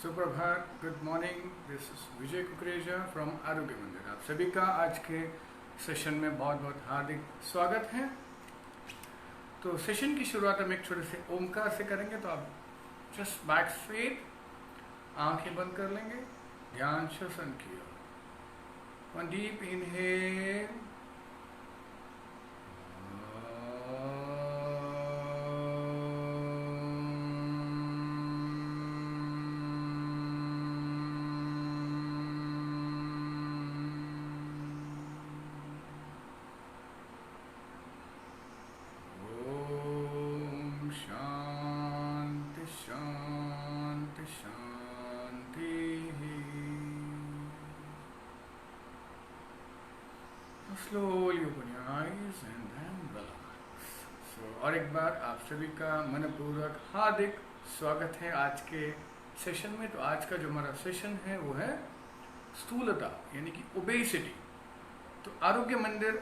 सुप्रभात, good morning. This is Vijay Kukreja from आरोग्य मंदिर। आप सभी का आज के सेशन में बहुत बहुत हार्दिक स्वागत है। तो सेशन की शुरुआत हम एक छोटे से ओमकार से करेंगे। तो आप जस्ट बैक स्ट्रेट, आंखें बंद कर लेंगे, ध्यान श्वसन की ओर। वन डीप इनहेल, शांति शांति शांति। Slowly open your eyes and then relax. और एक बार आप सभी का मनपूर्वक हार्दिक स्वागत है आज के सेशन में। तो आज का जो हमारा सेशन है वो है स्थूलता यानी कि ओबेसिटी। तो आरोग्य मंदिर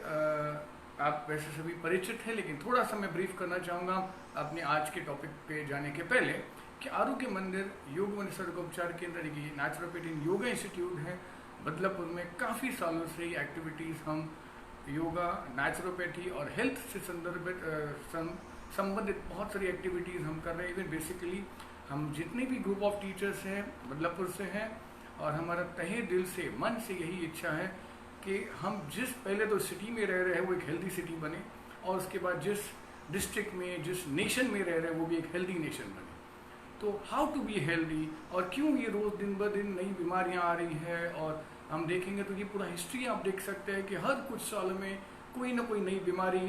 आप वैसे सभी परिचित हैं, लेकिन थोड़ा सा मैं ब्रीफ करना चाहूँगा अपने आज के टॉपिक पे जाने के पहले कि आरोग्य मंदिर योग व निसर्गोपचार केंद्र यानी कि नेचुरोपैथी योगा इंस्टीट्यूट है बदलापुर में। काफ़ी सालों से ये एक्टिविटीज़ हम योगा, नेचुरोपैथी और हेल्थ से संबंधित बहुत सारी एक्टिविटीज़ हम कर रहे हैं। इवन बेसिकली हम जितने भी ग्रुप ऑफ टीचर्स हैं बदलापुर से हैं, और हमारा तहे दिल से मन से यही इच्छा है कि हम जिस पहले तो सिटी में रह रहे हैं वो एक हेल्दी सिटी बने, और उसके बाद जिस डिस्ट्रिक्ट में, जिस नेशन में रह रहे हैं वो भी एक हेल्दी नेशन बने। तो हाउ टू बी हेल्दी, और क्यों ये रोज़ दिन ब दिन नई बीमारियां आ रही है। और हम देखेंगे तो ये पूरा हिस्ट्री आप देख सकते हैं कि हर कुछ सालों में कोई ना कोई नई बीमारी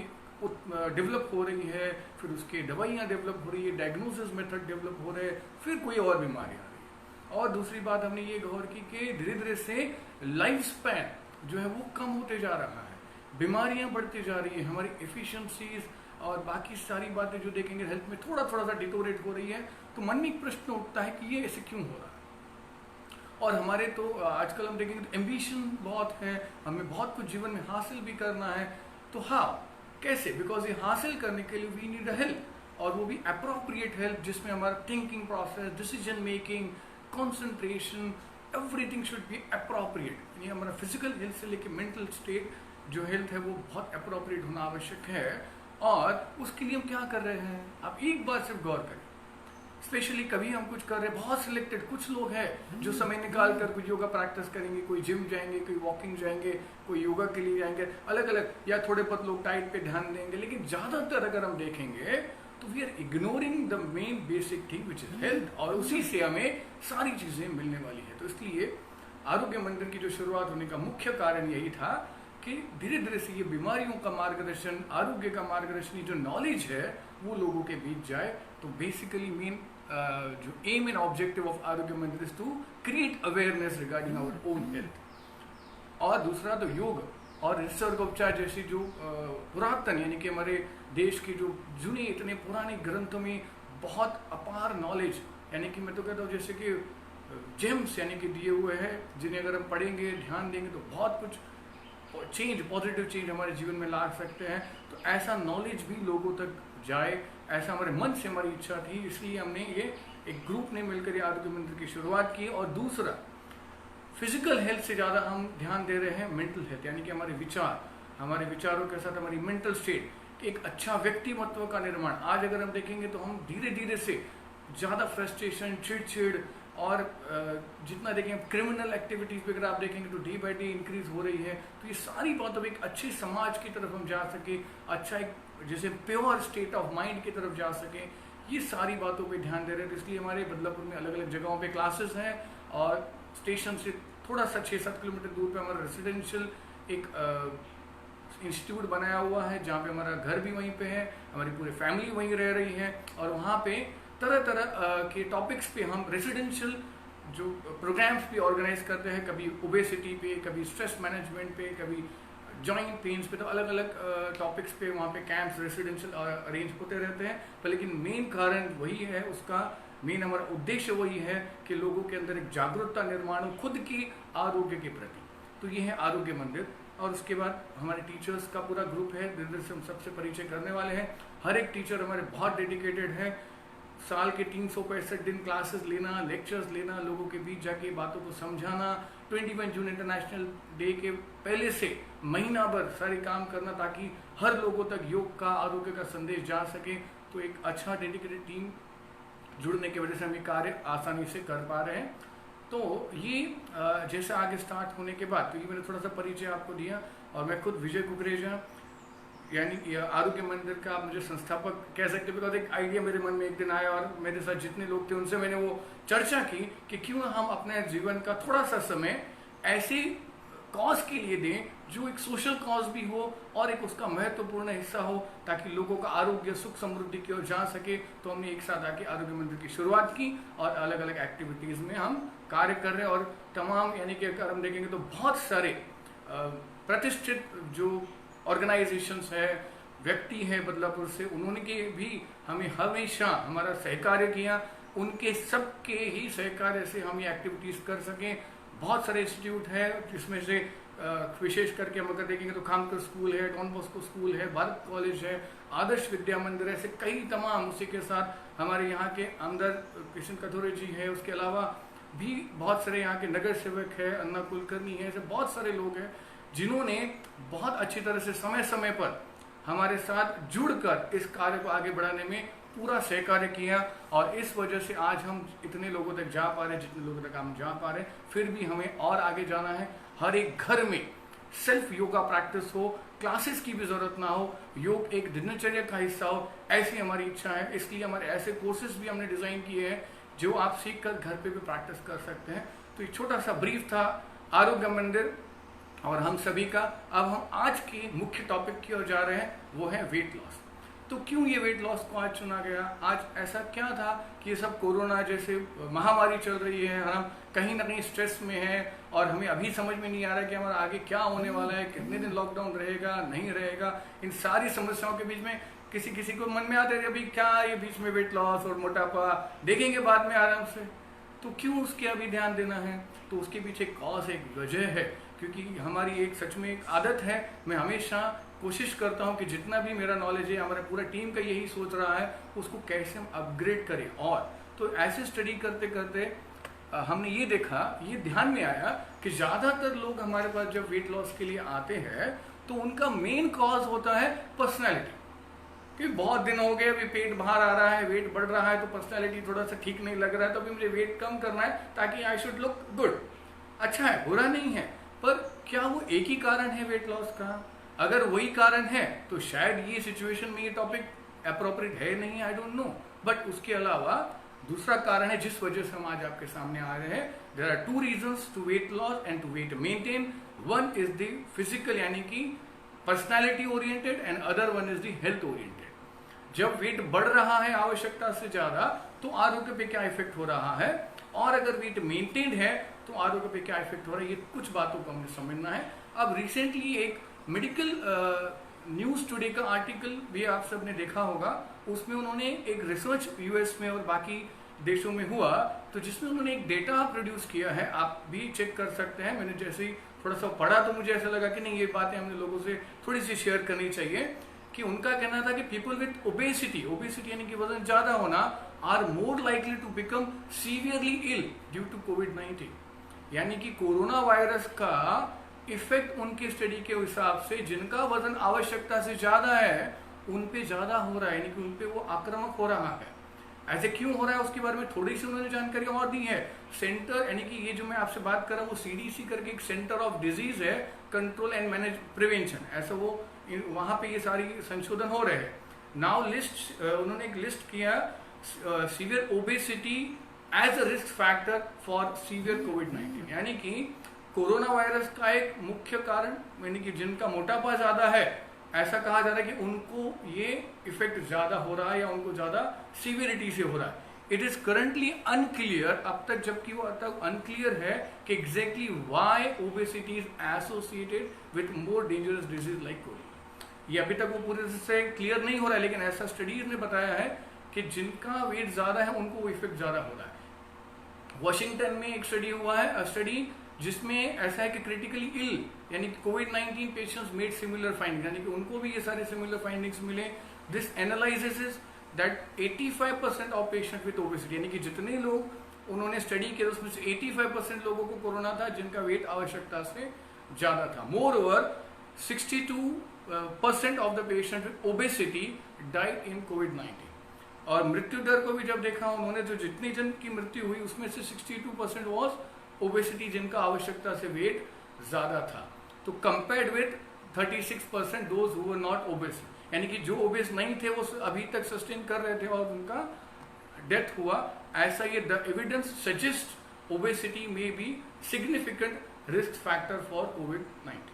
डेवलप हो रही है, फिर उसके दवाइयाँ डेवलप हो रही है, डायग्नोसिस मेथड डेवलप हो रहे हैं, फिर कोई और बीमारी आ रही है। और दूसरी बात हमने ये गौर की कि धीरे धीरे से लाइफ स्पैन जो है वो कम होते जा रहा है, बीमारियां बढ़ती जा रही है, हमारी एफिशिएंसीज और बाकी सारी बातें जो देखेंगे हेल्थ में थोड़ा थोड़ा सा डिटोरेट हो रही है। तो मन में एक प्रश्न उठता है कि ये ऐसे क्यों हो रहा है। और हमारे तो आजकल हम देखेंगे तो एम्बिशन बहुत है, हमें बहुत कुछ जीवन में हासिल भी करना है। तो हाँ, कैसे? बिकॉज ये हासिल करने के लिए वी नीड अ हेल्प, और वो भी अप्रोप्रिएट हेल्प जिसमें हमारा thinking process, decision making, concentration, everything should be appropriate. यानी हमारा फिजिकल हेल्थ से लेकर मेंटल स्टेट जो हेल्थ है वो बहुत अप्रोप्रिएट होना आवश्यक है। और उसके लिए हम क्या कर रहे हैं, आप एक बार सिर्फ गौर करें। स्पेशली कभी हम कुछ कर रहे हैं, बहुत सिलेक्टेड कुछ लोग हैं जो समय निकाल कर कुछ योगा प्रैक्टिस करेंगे, कोई जिम जाएंगे, कोई वॉकिंग जाएंगे, कोई योगा के लिए जाएंगे, अलग अलग, या थोड़े बहुत लोग डाइट पे ध्यान देंगे। लेकिन ज़्यादातर अगर हम देखेंगे तो we are ignoring the main basic thing which is health, और उसी से हमें सारी चीज़ें मिलने वाली है। तो इसलिए आरोग्य मंदिर की जो शुरुआत होने का मुख्य कारण यही था कि धीरे धीरे से ये बीमारियों का मार्गदर्शन, आरोग्य का मार्गदर्शन, जो नॉलेज है वो लोगों के बीच जाए। तो बेसिकली मेन जो aim and objective of Arogya Mandir is to create awareness regarding our own health. और दूसरा तो योग और निसर्गोपचार जैसी जो पुरातन यानी कि हमारे देश के जो जुने इतने पुराने ग्रंथों में बहुत अपार नॉलेज, यानी कि मैं तो कहता हूँ जैसे कि जेम्स यानी कि दिए हुए हैं, जिन्हें अगर हम पढ़ेंगे, ध्यान देंगे तो बहुत कुछ चेंज, पॉजिटिव चेंज हमारे जीवन में ला सकते हैं। तो ऐसा नॉलेज भी लोगों तक जाए, ऐसा हमारे मन से हमारी इच्छा थी। इसलिए हमने ये एक ग्रुप ने मिलकर आरोग्य मंदिर की शुरुआत की। और दूसरा, फिजिकल हेल्थ से ज़्यादा हम ध्यान दे रहे हैं मेंटल हेल्थ, यानी कि हमारे विचार, हमारे विचारों के साथ हमारी मेंटल स्टेट, एक अच्छा व्यक्तिमत्व का निर्माण। आज अगर हम देखेंगे तो हम धीरे धीरे से ज़्यादा फ्रस्ट्रेशन, चिड़चिड़, और जितना देखें क्रिमिनल एक्टिविटीज़ पे अगर आप देखेंगे तो डे बाई डे इंक्रीज हो रही है। तो ये सारी बातों एक अच्छे समाज की तरफ हम जा सके, अच्छा एक जैसे प्योर स्टेट ऑफ माइंड की तरफ जा सकें, ये सारी बातों पे ध्यान दे रहे हैं। तो इसलिए हमारे बदलापुर में अलग अलग जगहों पे क्लासेस हैं, और स्टेशन से थोड़ा सा 6-7 किलोमीटर दूर पे हमारा रेसिडेंशियल एक इंस्टीट्यूट बनाया हुआ है, जहाँ पे हमारा घर भी वहीं पे है, हमारी पूरी फैमिली वहीं रह रही है। और वहाँ पे तरह तरह के टॉपिक्स पे हम रेसिडेंशियल जो प्रोग्राम्स भी ऑर्गेनाइज करते हैं, कभी ओबेसिटी पे, कभी स्ट्रेस मैनेजमेंट पे, कभी जॉइंट पेन्स पे। तो अलग अलग टॉपिक्स पे वहाँ पे कैंप्स रेसिडेंशियल अरेंज होते रहते हैं। पर लेकिन मेन कारण वही है, उसका मेन हमारा उद्देश्य वही है कि लोगों के अंदर एक जागरूकता निर्माण हो खुद की आरोग्य के प्रति। तो ये है आरोग्य मंदिर। और उसके बाद हमारे टीचर्स का पूरा ग्रुप है, धीरे धीरे से हम सबसे परिचय करने वाले हैं। हर एक टीचर हमारे बहुत डेडिकेटेड है, साल के 365 दिन क्लासेस लेना, लेक्चर्स लेना, लोगों के बीच जाके बातों को समझाना, 21 जून इंटरनेशनल डे के पहले से महीना भर सारे काम करना ताकि हर लोगों तक योग का, आरोग्य का संदेश जा सके। तो एक अच्छा डेडिकेटेड टीम जुड़ने की वजह से हम ये कार्य आसानी से कर पा रहे हैं। तो ये जैसे आगे स्टार्ट होने के बाद, क्योंकि मैंने थोड़ा सा परिचय आपको दिया, और मैं खुद विजय कुकरेजा यानी आरोग्य मंदिर का आप मुझे संस्थापक कह सकते हैं, बिकॉज एक आइडिया मेरे मन में एक दिन आया और मेरे साथ जितने लोग थे उनसे मैंने वो चर्चा की कि क्यों हम अपने जीवन का थोड़ा सा समय ऐसे कॉज के लिए दें जो एक सोशल कॉज भी हो और एक उसका महत्वपूर्ण हिस्सा हो, ताकि लोगों का आरोग्य सुख समृद्धि की ओर जा सके। तो हमने एक साथ आके आरोग्य मंदिर की शुरुआत की और अलग अलग एक्टिविटीज में हम कार्य कर रहे हैं। और तमाम यानी कि अगर हम देखेंगे तो बहुत सारे प्रतिष्ठित जो ऑर्गेनाइजेशंस है, व्यक्ति है बदलापुर से, उन्होंने के भी हमें हमेशा हमारा सहकार्य किया। उनके सबके ही सहकार्य से हम ये एक्टिविटीज कर सकें। बहुत सारे इंस्टीट्यूट है जिसमें से विशेष करके हम अगर देखेंगे तो खामकर स्कूल है, डॉन बॉस्को स्कूल है, भारत कॉलेज है, आदर्श विद्या मंदिर है, ऐसे कई तमाम, उसी के साथ हमारे यहाँ के अंदर कृष्ण कथोरे जी है, उसके अलावा भी बहुत सारे यहाँ के नगर सेवक है, अन्ना कुलकर्णी है, ऐसे बहुत सारे लोग हैं जिन्होंने बहुत अच्छी तरह से समय समय पर हमारे साथ जुड़कर इस कार्य को आगे बढ़ाने में पूरा सहकार्य किया। और इस वजह से आज हम इतने लोगों तक जा पा रहे हैं जितने लोगों तक हम जा पा रहे हैं। फिर भी हमें और आगे जाना है। हर एक घर में सेल्फ योगा प्रैक्टिस हो, क्लासेस की भी जरूरत ना हो, योग एक दिनचर्या का हिस्सा हो, ऐसी हमारी इच्छा है। इसलिए हमारे ऐसे कोर्सेज भी हमने डिजाइन किए हैं जो आप सीख कर घर पे भी प्रैक्टिस कर सकते हैं। तो एक छोटा सा ब्रीफ था आरोग्य मंदिर और हम सभी का। अब हम आज के मुख्य टॉपिक की ओर जा रहे हैं, वो है वेट लॉस। तो क्यों ये वेट लॉस को आज चुना गया? आज ऐसा क्या था कि ये सब कोरोना जैसे महामारी चल रही है, हम कहीं ना कहीं स्ट्रेस में हैं और हमें अभी समझ में नहीं आ रहा कि हमारा आगे क्या होने वाला है, कितने दिन लॉकडाउन रहेगा, नहीं रहेगा। इन सारी समस्याओं के बीच में किसी किसी को मन में आता है अभी क्या ये बीच में वेट लॉस और मोटापा देखेंगे बाद में आराम से, तो क्यों उसके अभी ध्यान देना है? तो उसके पीछे कॉज एक वजह है, क्योंकि हमारी एक सच में एक आदत है। मैं हमेशा कोशिश करता हूं कि जितना भी मेरा नॉलेज है, हमारा पूरा टीम का यही सोच रहा है, उसको कैसे हम अपग्रेड करें। और तो ऐसे स्टडी करते करते हमने ये देखा, ये ध्यान में आया कि ज्यादातर लोग हमारे पास जब वेट लॉस के लिए आते हैं तो उनका मेन कॉज होता है पर्सनैलिटी, कि बहुत दिन हो गए, अभी पेट बाहर आ रहा है, वेट बढ़ रहा है, तो पर्सनैलिटी थोड़ा सा ठीक नहीं लग रहा है, तो अभी मुझे वेट कम करना है ताकि आई शुड लुक गुड। अच्छा है, बुरा नहीं है, पर क्या वो एक ही कारण है वेट लॉस का? अगर वही कारण है तो शायद ये सिचुएशन में ये टॉपिक अप्रोप्रिएट है नहीं, आई डोंट नो। बट उसके अलावा दूसरा कारण है जिस वजह से हम आज आपके सामने आ रहे हैं। There are two reasons to weight loss and to weight maintain. One is the physical यानी कि personality oriented and other one is the health oriented. जब वेट बढ़ रहा है आवश्यकता से ज्यादा तो आरोग्य पे क्या इफेक्ट हो रहा है, और अगर वेट मेंटेन्ड है तो आरोग्य पे क्या इफेक्ट हो रहा है, ये कुछ बातों को हमें समझना है। अब रिसेंटली एक मेडिकल न्यूज टुडे का आर्टिकल भी आप सब ने देखा होगा, उसमें उन्होंने एक रिसर्च यूएस में और बाकी देशों में हुआ, तो जिसमें उन्होंने एक डेटा प्रोड्यूस किया है, आप भी चेक कर सकते हैं। मैंने जैसे ही थोड़ा सा पढ़ा तो मुझे ऐसा लगा कि नहीं, ये बातें हमने लोगों से थोड़ी सी शेयर करनी चाहिए। कि उनका कहना था कि पीपल विथ ओबेसिटी, ओबेसिटी यानी कि वजन ज्यादा होना, are more likely to become severely ill due to कोविड-19। यानी कि कोरोना वायरस का इफेक्ट उनकी स्टडी के हिसाब से जिनका वजन आवश्यकता से ज्यादा है उन पे ज्यादा हो रहा है, यानी कि उन पे वो आक्रामक हो रहा है। ऐसे क्यों हो रहा है उसके बारे में थोड़ी सी उन्होंने जानकारी और दी है। सेंटर यानी कि ये जो मैं आपसे बात कर रहा हूँ वो सीडीसी करके एक सेंटर ऑफ डिजीज है, कंट्रोल एंड मैनेज प्रिवेंशन, ऐसा वो वहां पे ये सारी संशोधन हो रहे हैं। नाउ लिस्ट उन्होंने एक लिस्ट किया severe obesity as a risk factor for severe कोविड-19, यानी कि कोरोना वायरस का एक मुख्य कारण, यानी कि जिनका मोटापा ज्यादा है, ऐसा कहा जा रहा है कि उनको ये इफेक्ट ज्यादा हो रहा है या उनको ज्यादा सीवियरिटी से हो रहा है। इट इज करंटली अनक्लियर, अब तक जबकि वो अब तक अनक्लियर है कि exactly why obesity is associated with more dangerous disease like Covid. ये अभी तक वो पूरे से क्लियर नहीं हो रहा है, लेकिन ऐसा स्टडीज ने बताया है कि जिनका वेट ज्यादा है उनको वो इफेक्ट ज्यादा हो रहा है। वॉशिंगटन में एक स्टडी हुआ है, स्टडी जिसमें ऐसा है कि क्रिटिकली इल यानी कि कोविड-19 पेशेंट्स मेड सिमिलर फाइंडिंग, यानी कि उनको भी ये सारे सिमिलर फाइंडिंग्स मिले। This analysis that 85% of patient with obesity, यानी कि जितने लोग उन्होंने स्टडी किया उसमें से 85% लोगों को कोरोना था जिनका वेट आवश्यकता से ज्यादा था। More over 62% of the patient with obesity died in कोविड-19। और मृत्यु दर को भी जब देखा उन्होंने तो जितनी जन की मृत्यु हुई उसमें से 62% वॉज ओबेसिटी, जिनका आवश्यकता से वेट ज्यादा था। तो compared with 36% those who were not obese, यानी कि जो ओबेस नहीं थे वो अभी तक सस्टेन कर रहे थे और उनका डेथ हुआ। ऐसा ये the evidence suggest obesity may be significant risk factor for कोविड-19।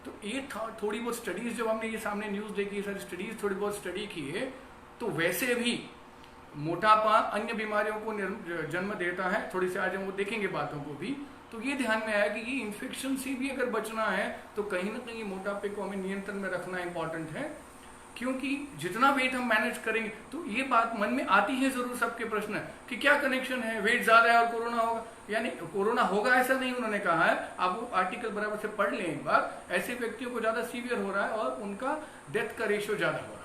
तो ये थोड़ी बहुत स्टडीज जब हमने ये सामने न्यूज देखी, सारी स्टडीज थोड़ी बहुत स्टडी की है, तो वैसे भी मोटापा अन्य बीमारियों को जन्म देता है। थोड़ी सी आज हम वो देखेंगे बातों को भी। तो ये ध्यान में आया कि ये इन्फेक्शन से भी अगर बचना है तो कहीं ना कहीं मोटापे को हमें नियंत्रण में रखना इंपॉर्टेंट है, क्योंकि जितना वेट हम मैनेज करेंगे तो ये बात मन में आती है जरूर सबके प्रश्न कि क्या कनेक्शन है, वेट ज्यादा है और कोरोना होगा, यानी कोरोना होगा ऐसा नहीं उन्होंने कहा है। आप वो आर्टिकल बराबर से पढ़ लें एक बार। ऐसे व्यक्तियों को ज्यादा सीवियर हो रहा है और उनका डेथ का रेशियो ज्यादा हो रहा है।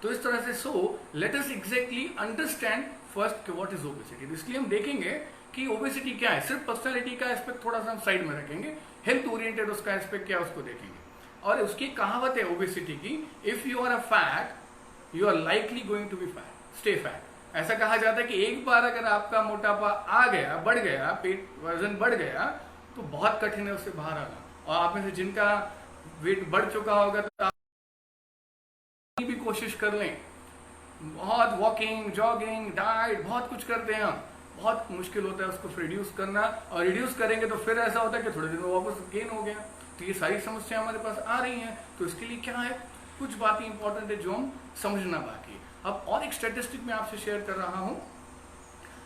तो इस तरह से let us exactly understand first what is obesity. इसलिए हम देखेंगे कि ओबेसिटी क्या है। सिर्फ पर्सनालिटी का एस्पेक्ट थोड़ा सा हम साइड में रखेंगे, हेल्थ ओरिएंटेड उसका एस्पेक्ट क्या है उसको देखेंगे। और उसकी कहावत है ओबेसिटी की, if you are a fat you are likely going to be fat, stay fat. ऐसा कहा जाता है कि एक बार अगर आपका मोटापा आ गया, बढ़ गया, पेट वजन बढ़ गया, तो बहुत कठिन है उससे बाहर आना। और आप में से जिनका वेट बढ़ चुका होगा तो भी कोशिश कर लें, बहुत वॉकिंग, जॉगिंग, डाइट, बहुत कुछ करते हैं हम, बहुत मुश्किल होता है उसको रिड्यूस करना। और रिड्यूस करेंगे तो फिर ऐसा होता है कि थोड़े दिन में वापस गेन हो गया। तो ये सारी समस्या हमारे पास आ रही हैं। तो इसके लिए क्या है, कुछ बातें इंपॉर्टेंट है जो हम समझना बाकी है। अब और एक स्टैटिस्टिक मैं आपसे शेयर कर रहा हूं।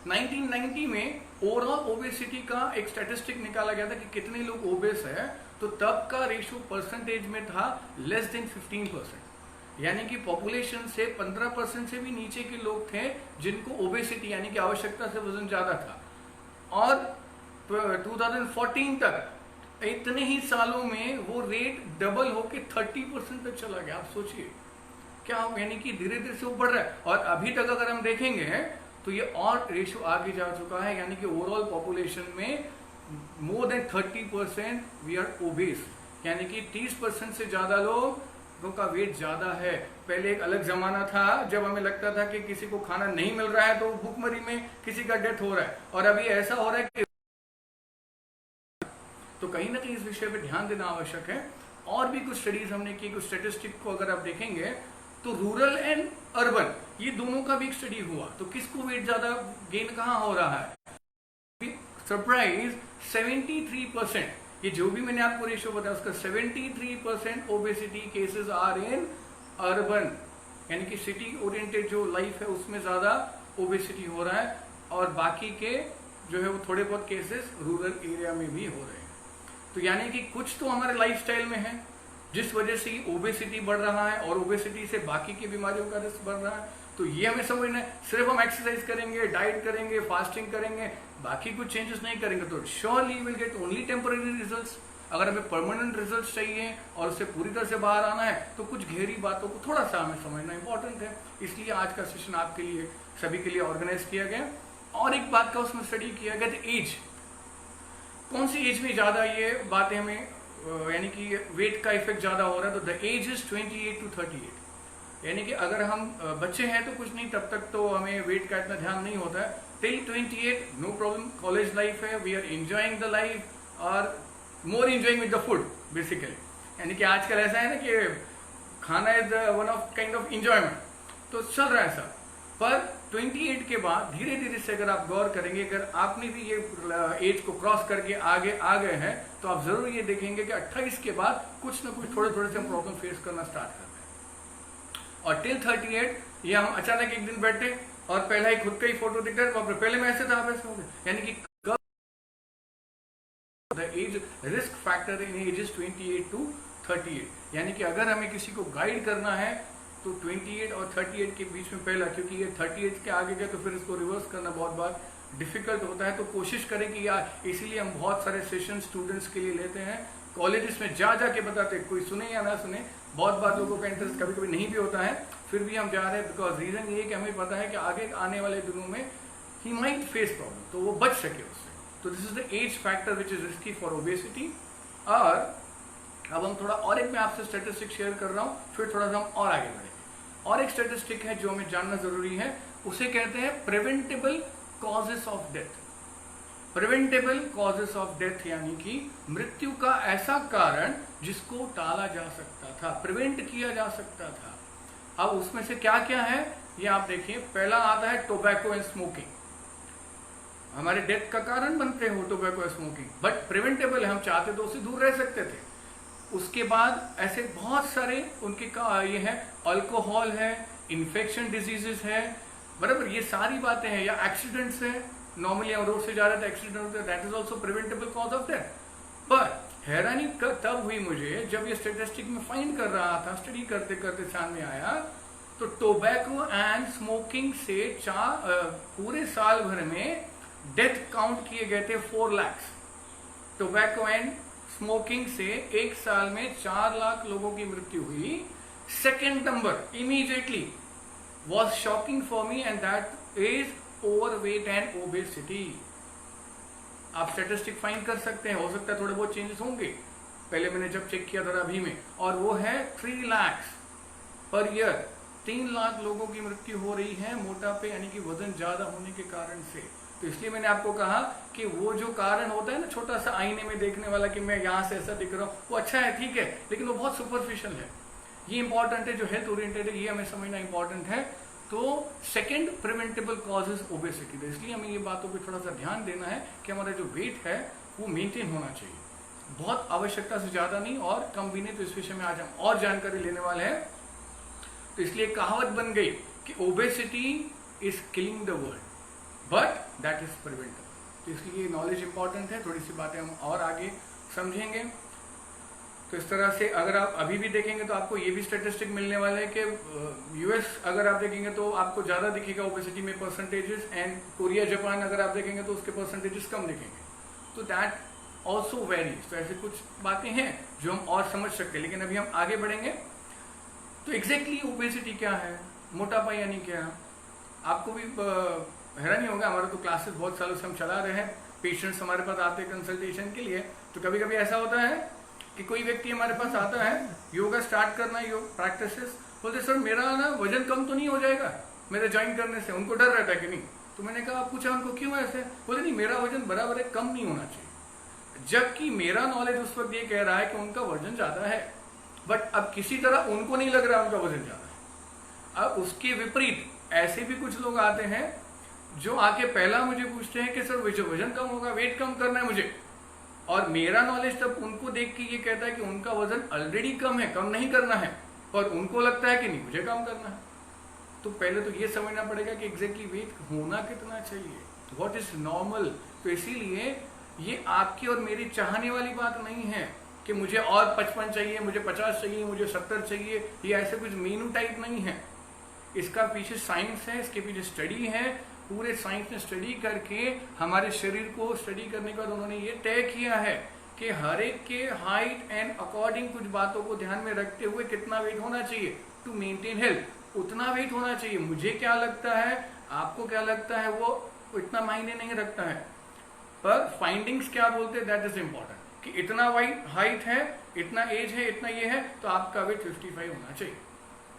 1990 में ओवरऑल ओबेसिटी का एक स्टैटिस्टिक निकाला गया था कि कितने लोग ओबेस है। तो तब का रेशियो परसेंटेज में था लेस देन 15%, यानी कि पॉपुलेशन से 15% से भी नीचे के लोग थे जिनको ओबेसिटी यानी कि आवश्यकता से वजन ज्यादा था। और 2014 तक इतने ही सालों में वो रेट डबल होके 30% तक चला गया। आप सोचिए क्या, यानी कि धीरे धीरे से वो बढ़ रहा है। और अभी तक अगर हम देखेंगे तो ये और रेशियो आगे जा चुका है, यानी कि ओवरऑल पॉपुलेशन में more than 30% we are obese, यानी कि 30% से ज्यादा लोगों का वेट ज्यादा है। पहले एक अलग जमाना था जब हमें लगता था कि किसी को खाना नहीं मिल रहा है तो भूखमरी में किसी का डेथ हो रहा है, और अभी ऐसा हो रहा है कि तो कहीं ना कहीं इस विषय पे ध्यान देना आवश्यक है। और भी कुछ स्टडीज हमने की, कुछ स्टैटिस्टिक को अगर आप देखेंगे तो रूरल एंड अर्बन ये दोनों का भी एक स्टडी हुआ। तो किसको वेट ज्यादा गेन कहाँ हो रहा है? सरप्राइज 73%, ये जो भी मैंने आपको रेशियो बताया उसका 73% obesity cases are in urban, यानी कि सिटी ओरिएंटेड जो लाइफ है उसमें ज्यादा ओबेसिटी हो रहा है, और बाकी के जो है वो थोड़े बहुत केसेस रूरल एरिया में भी हो रहे हैं। तो यानी कि कुछ तो हमारे लाइफस्टाइल में है जिस वजह से ओबेसिटी बढ़ रहा है, और ओबेसिटी से बाकी की बीमारियों का रिस्क बढ़ रहा है। तो ये हमें समझना है। सिर्फ हम एक्सरसाइज करेंगे, डाइट करेंगे, फास्टिंग करेंगे, बाकी कुछ चेंजेस नहीं करेंगे तो surely will get only temporary results. अगर हमें परमानेंट रिजल्ट्स चाहिए और उससे पूरी तरह से बाहर आना है तो कुछ गहरी बातों को थोड़ा सा हमें समझना इंपॉर्टेंट है। इसलिए आज का सेशन आपके लिए सभी के लिए ऑर्गेनाइज किया गया। और एक बात का उसमें स्टडी किया गया था, एज, कौन सी एज में ज्यादा ये बातें हमें यानी कि वेट का इफेक्ट ज्यादा हो रहा है। तो द एज इज 28 to 38, यानी कि अगर हम बच्चे हैं तो कुछ नहीं, तब तक तो हमें वेट का इतना ध्यान नहीं होता है। Till 28 no problem, college life है, we are enjoying the life और more enjoying with the food basically. यानी कि आजकल ऐसा है ना कि खाना is one of kind of enjoyment, तो चल रहा है सब। पर 28 के बाद धीरे धीरे से अगर आप गौर करेंगे, अगर आपने भी ये एज को क्रॉस करके आगे आ गए हैं तो आप जरूर ये देखेंगे कि 28 के बाद कुछ ना कुछ थोड़े थोड़े से हम प्रॉब्लम फेस करना स्टार्ट कर रहे हैं। और टिल 38 ये हम अचानक एक दिन बैठे और पहला ही खुद का ही फोटो दिख रहा है, पहले मैं ऐसे था आप ऐसे हो गए। यानी कि the age risk factor in ages 28 to 38, यानी कि अगर हमें किसी को गाइड करना है तो 28 और 38 के बीच में पहला, क्योंकि ये 38 के आगे गए तो फिर इसको रिवर्स करना बहुत बार डिफिकल्ट होता है। तो कोशिश करें कि यार, इसीलिए हम बहुत सारे सेशन स्टूडेंट्स के लिए लेते हैं कॉलेजेस में जा जाके बताते, कोई सुने या ना सुने, बहुत बार लोगों का इंटरेस्ट कभी कभी नहीं भी होता है, फिर भी हम जा रहे हैं बिकॉज रीजन ये कि हमें पता है कि आगे आने वाले दिनों में ही माइट फेस प्रॉब्लम, तो वो बच सके उससे। तो this is the age factor which is risky for obesity. और अब हम थोड़ा और एक मैं आपसे स्टेटिस्टिक शेयर कर रहा हूँ, फिर थोड़ा सा हम और आगे बढ़ेंगे। और एक स्टेटिस्टिक है जो हमें जानना जरूरी है, उसे कहते हैं preventable causes of death. Preventable causes of death यानी कि मृत्यु का ऐसा कारण जिसको टाला जा सकता था, प्रिवेंट किया जा सकता था। अब उसमें से क्या क्या है ये आप देखिए। पहला आता है टोबैको एंड स्मोकिंग। हमारे डेथ का कारण बनते हो tobacco and smoking, but preventable है, हम चाहते तो उससे दूर रह सकते थे। उसके बाद ऐसे बहुत सारे उनके ये है, अल्कोहल है, इन्फेक्शन डिजीजेस है, बराबर, ये सारी बातें हैं, या एक्सीडेंट्स है, नॉर्मली हम रोड से जा रहे थे एक्सीडेंट होता है, that is also preventable cause of death. पर हैरानी तब हुई मुझे जब ये स्टेटिस्टिक में फाइंड कर रहा था, स्टडी करते करते सामने आया, तो टोबैको एंड स्मोकिंग से पूरे साल भर में डेथ काउंट किए गए थे 4 लाख। टोबैको एंड स्मोकिंग से एक साल में 4 लाख लोगों की मृत्यु हुई। Second number immediately was shocking for me and that is overweight and obesity. आप स्टैटिस्टिक फाइंड कर सकते हैं, हो सकता है थोड़े बहुत चेंजेस होंगे, पहले मैंने जब चेक किया था अभी में, और वो है 3 लाख पर ईयर। 3 लाख लोगों की मृत्यु हो रही है मोटापे यानी कि वजन ज्यादा होने के कारण से। तो इसलिए मैंने आपको कहा कि वो जो कारण होता है ना, छोटा सा आईने में देखने वाला कि मैं यहां से ऐसा दिख रहा हूं, वो अच्छा है, ठीक है, लेकिन वो बहुत सुपरफिशियल है। ये इंपॉर्टेंट है, जो हेल्थ ओरिएंटेड है, ये हमें समझना इंपॉर्टेंट है। तो second preventable cause is obesity. तो इसलिए हमें ये बातों पे थोड़ा सा ध्यान देना है कि हमारा जो वेट है वो मेंटेन होना चाहिए, बहुत आवश्यकता से ज्यादा नहीं और कम भी नहीं। तो इस विषय में आज हम और जानकारी लेने वाले हैं। तो इसलिए कहावत बन गई कि obesity is killing the world but that is preventable. तो इसलिए नॉलेज इंपॉर्टेंट है, थोड़ी सी बातें हम और आगे समझेंगे। तो इस तरह से अगर आप अभी भी देखेंगे तो आपको ये भी स्टेटिस्टिक मिलने वाला है कि यूएस अगर आप देखेंगे तो आपको ज्यादा दिखेगा ओबेसिटी में परसेंटेजेस, एंड कोरिया जापान अगर आप देखेंगे तो उसके परसेंटेजेस कम दिखेंगे। तो दैट ऑल्सो वेरीज। तो ऐसे कुछ बातें हैं जो हम और समझ सकते हैं, लेकिन अभी हम आगे बढ़ेंगे। तो एग्जैक्टली ओबेसिटी क्या है, मोटापा यानी क्या, आपको भी हैरानी होगा। हमारा तो क्लासेस बहुत सालों से हम चला रहे हैं, पेशेंट्स हमारे पास आते हैं कंसल्टेशन के लिए। तो कभी कभी ऐसा होता है कि कोई व्यक्ति हमारे पास आता है, योगा स्टार्ट करना, योग प्रैक्टिसेस, बोलते सर मेरा ना वजन कम तो नहीं हो जाएगा मेरे ज्वाइन करने से, उनको डर रहता है कि नहीं। तो मैंने कहा पूछा उनको क्यों ऐसे, बोले नहीं मेरा वजन बराबर है, कम नहीं होना चाहिए। जबकि मेरा नॉलेज उस वक्त ये कह रहा है कि उनका वजन ज्यादा है, बट अब किसी तरह उनको नहीं लग रहा उनका वजन ज्यादा है। अब उसके विपरीत ऐसे भी कुछ लोग आते हैं जो आके पहला मुझे पूछते हैं कि सर वजन कम होगा, वेट कम करना है मुझे, और मेरा नॉलेज तब उनको देख के ये कहता है कि उनका वजन ऑलरेडी कम है, कम नहीं करना है, पर उनको लगता है कि नहीं मुझे कम करना है। तो पहले तो ये समझना पड़ेगा कि एग्जैक्टली वेट होना कितना चाहिए, व्हाट इज नॉर्मल। तो इसीलिए ये आपकी और मेरी चाहने वाली बात नहीं है कि मुझे और 55 चाहिए, मुझे 50 चाहिए, मुझे 70 चाहिए, ये ऐसे कुछ मेनू टाइप नहीं है। इसका पीछे साइंस है, इसके पीछे स्टडी है, पूरे साइंस ने स्टडी करके हमारे शरीर को स्टडी करने के बाद उन्होंने ये तय किया है कि हर एक के हाइट एंड अकॉर्डिंग कुछ बातों को ध्यान में रखते हुए कितना वेट होना चाहिए टू मेंटेन हेल्थ, उतना वेट होना चाहिए। मुझे क्या लगता है, आपको क्या लगता है, वो इतना मायने नहीं रखता है, पर फाइंडिंग्स क्या बोलते हैं दैट इज इंपॉर्टेंट कि इतना हाइट है, इतना एज है, इतना ये है, तो आपका वेट 55 होना चाहिए।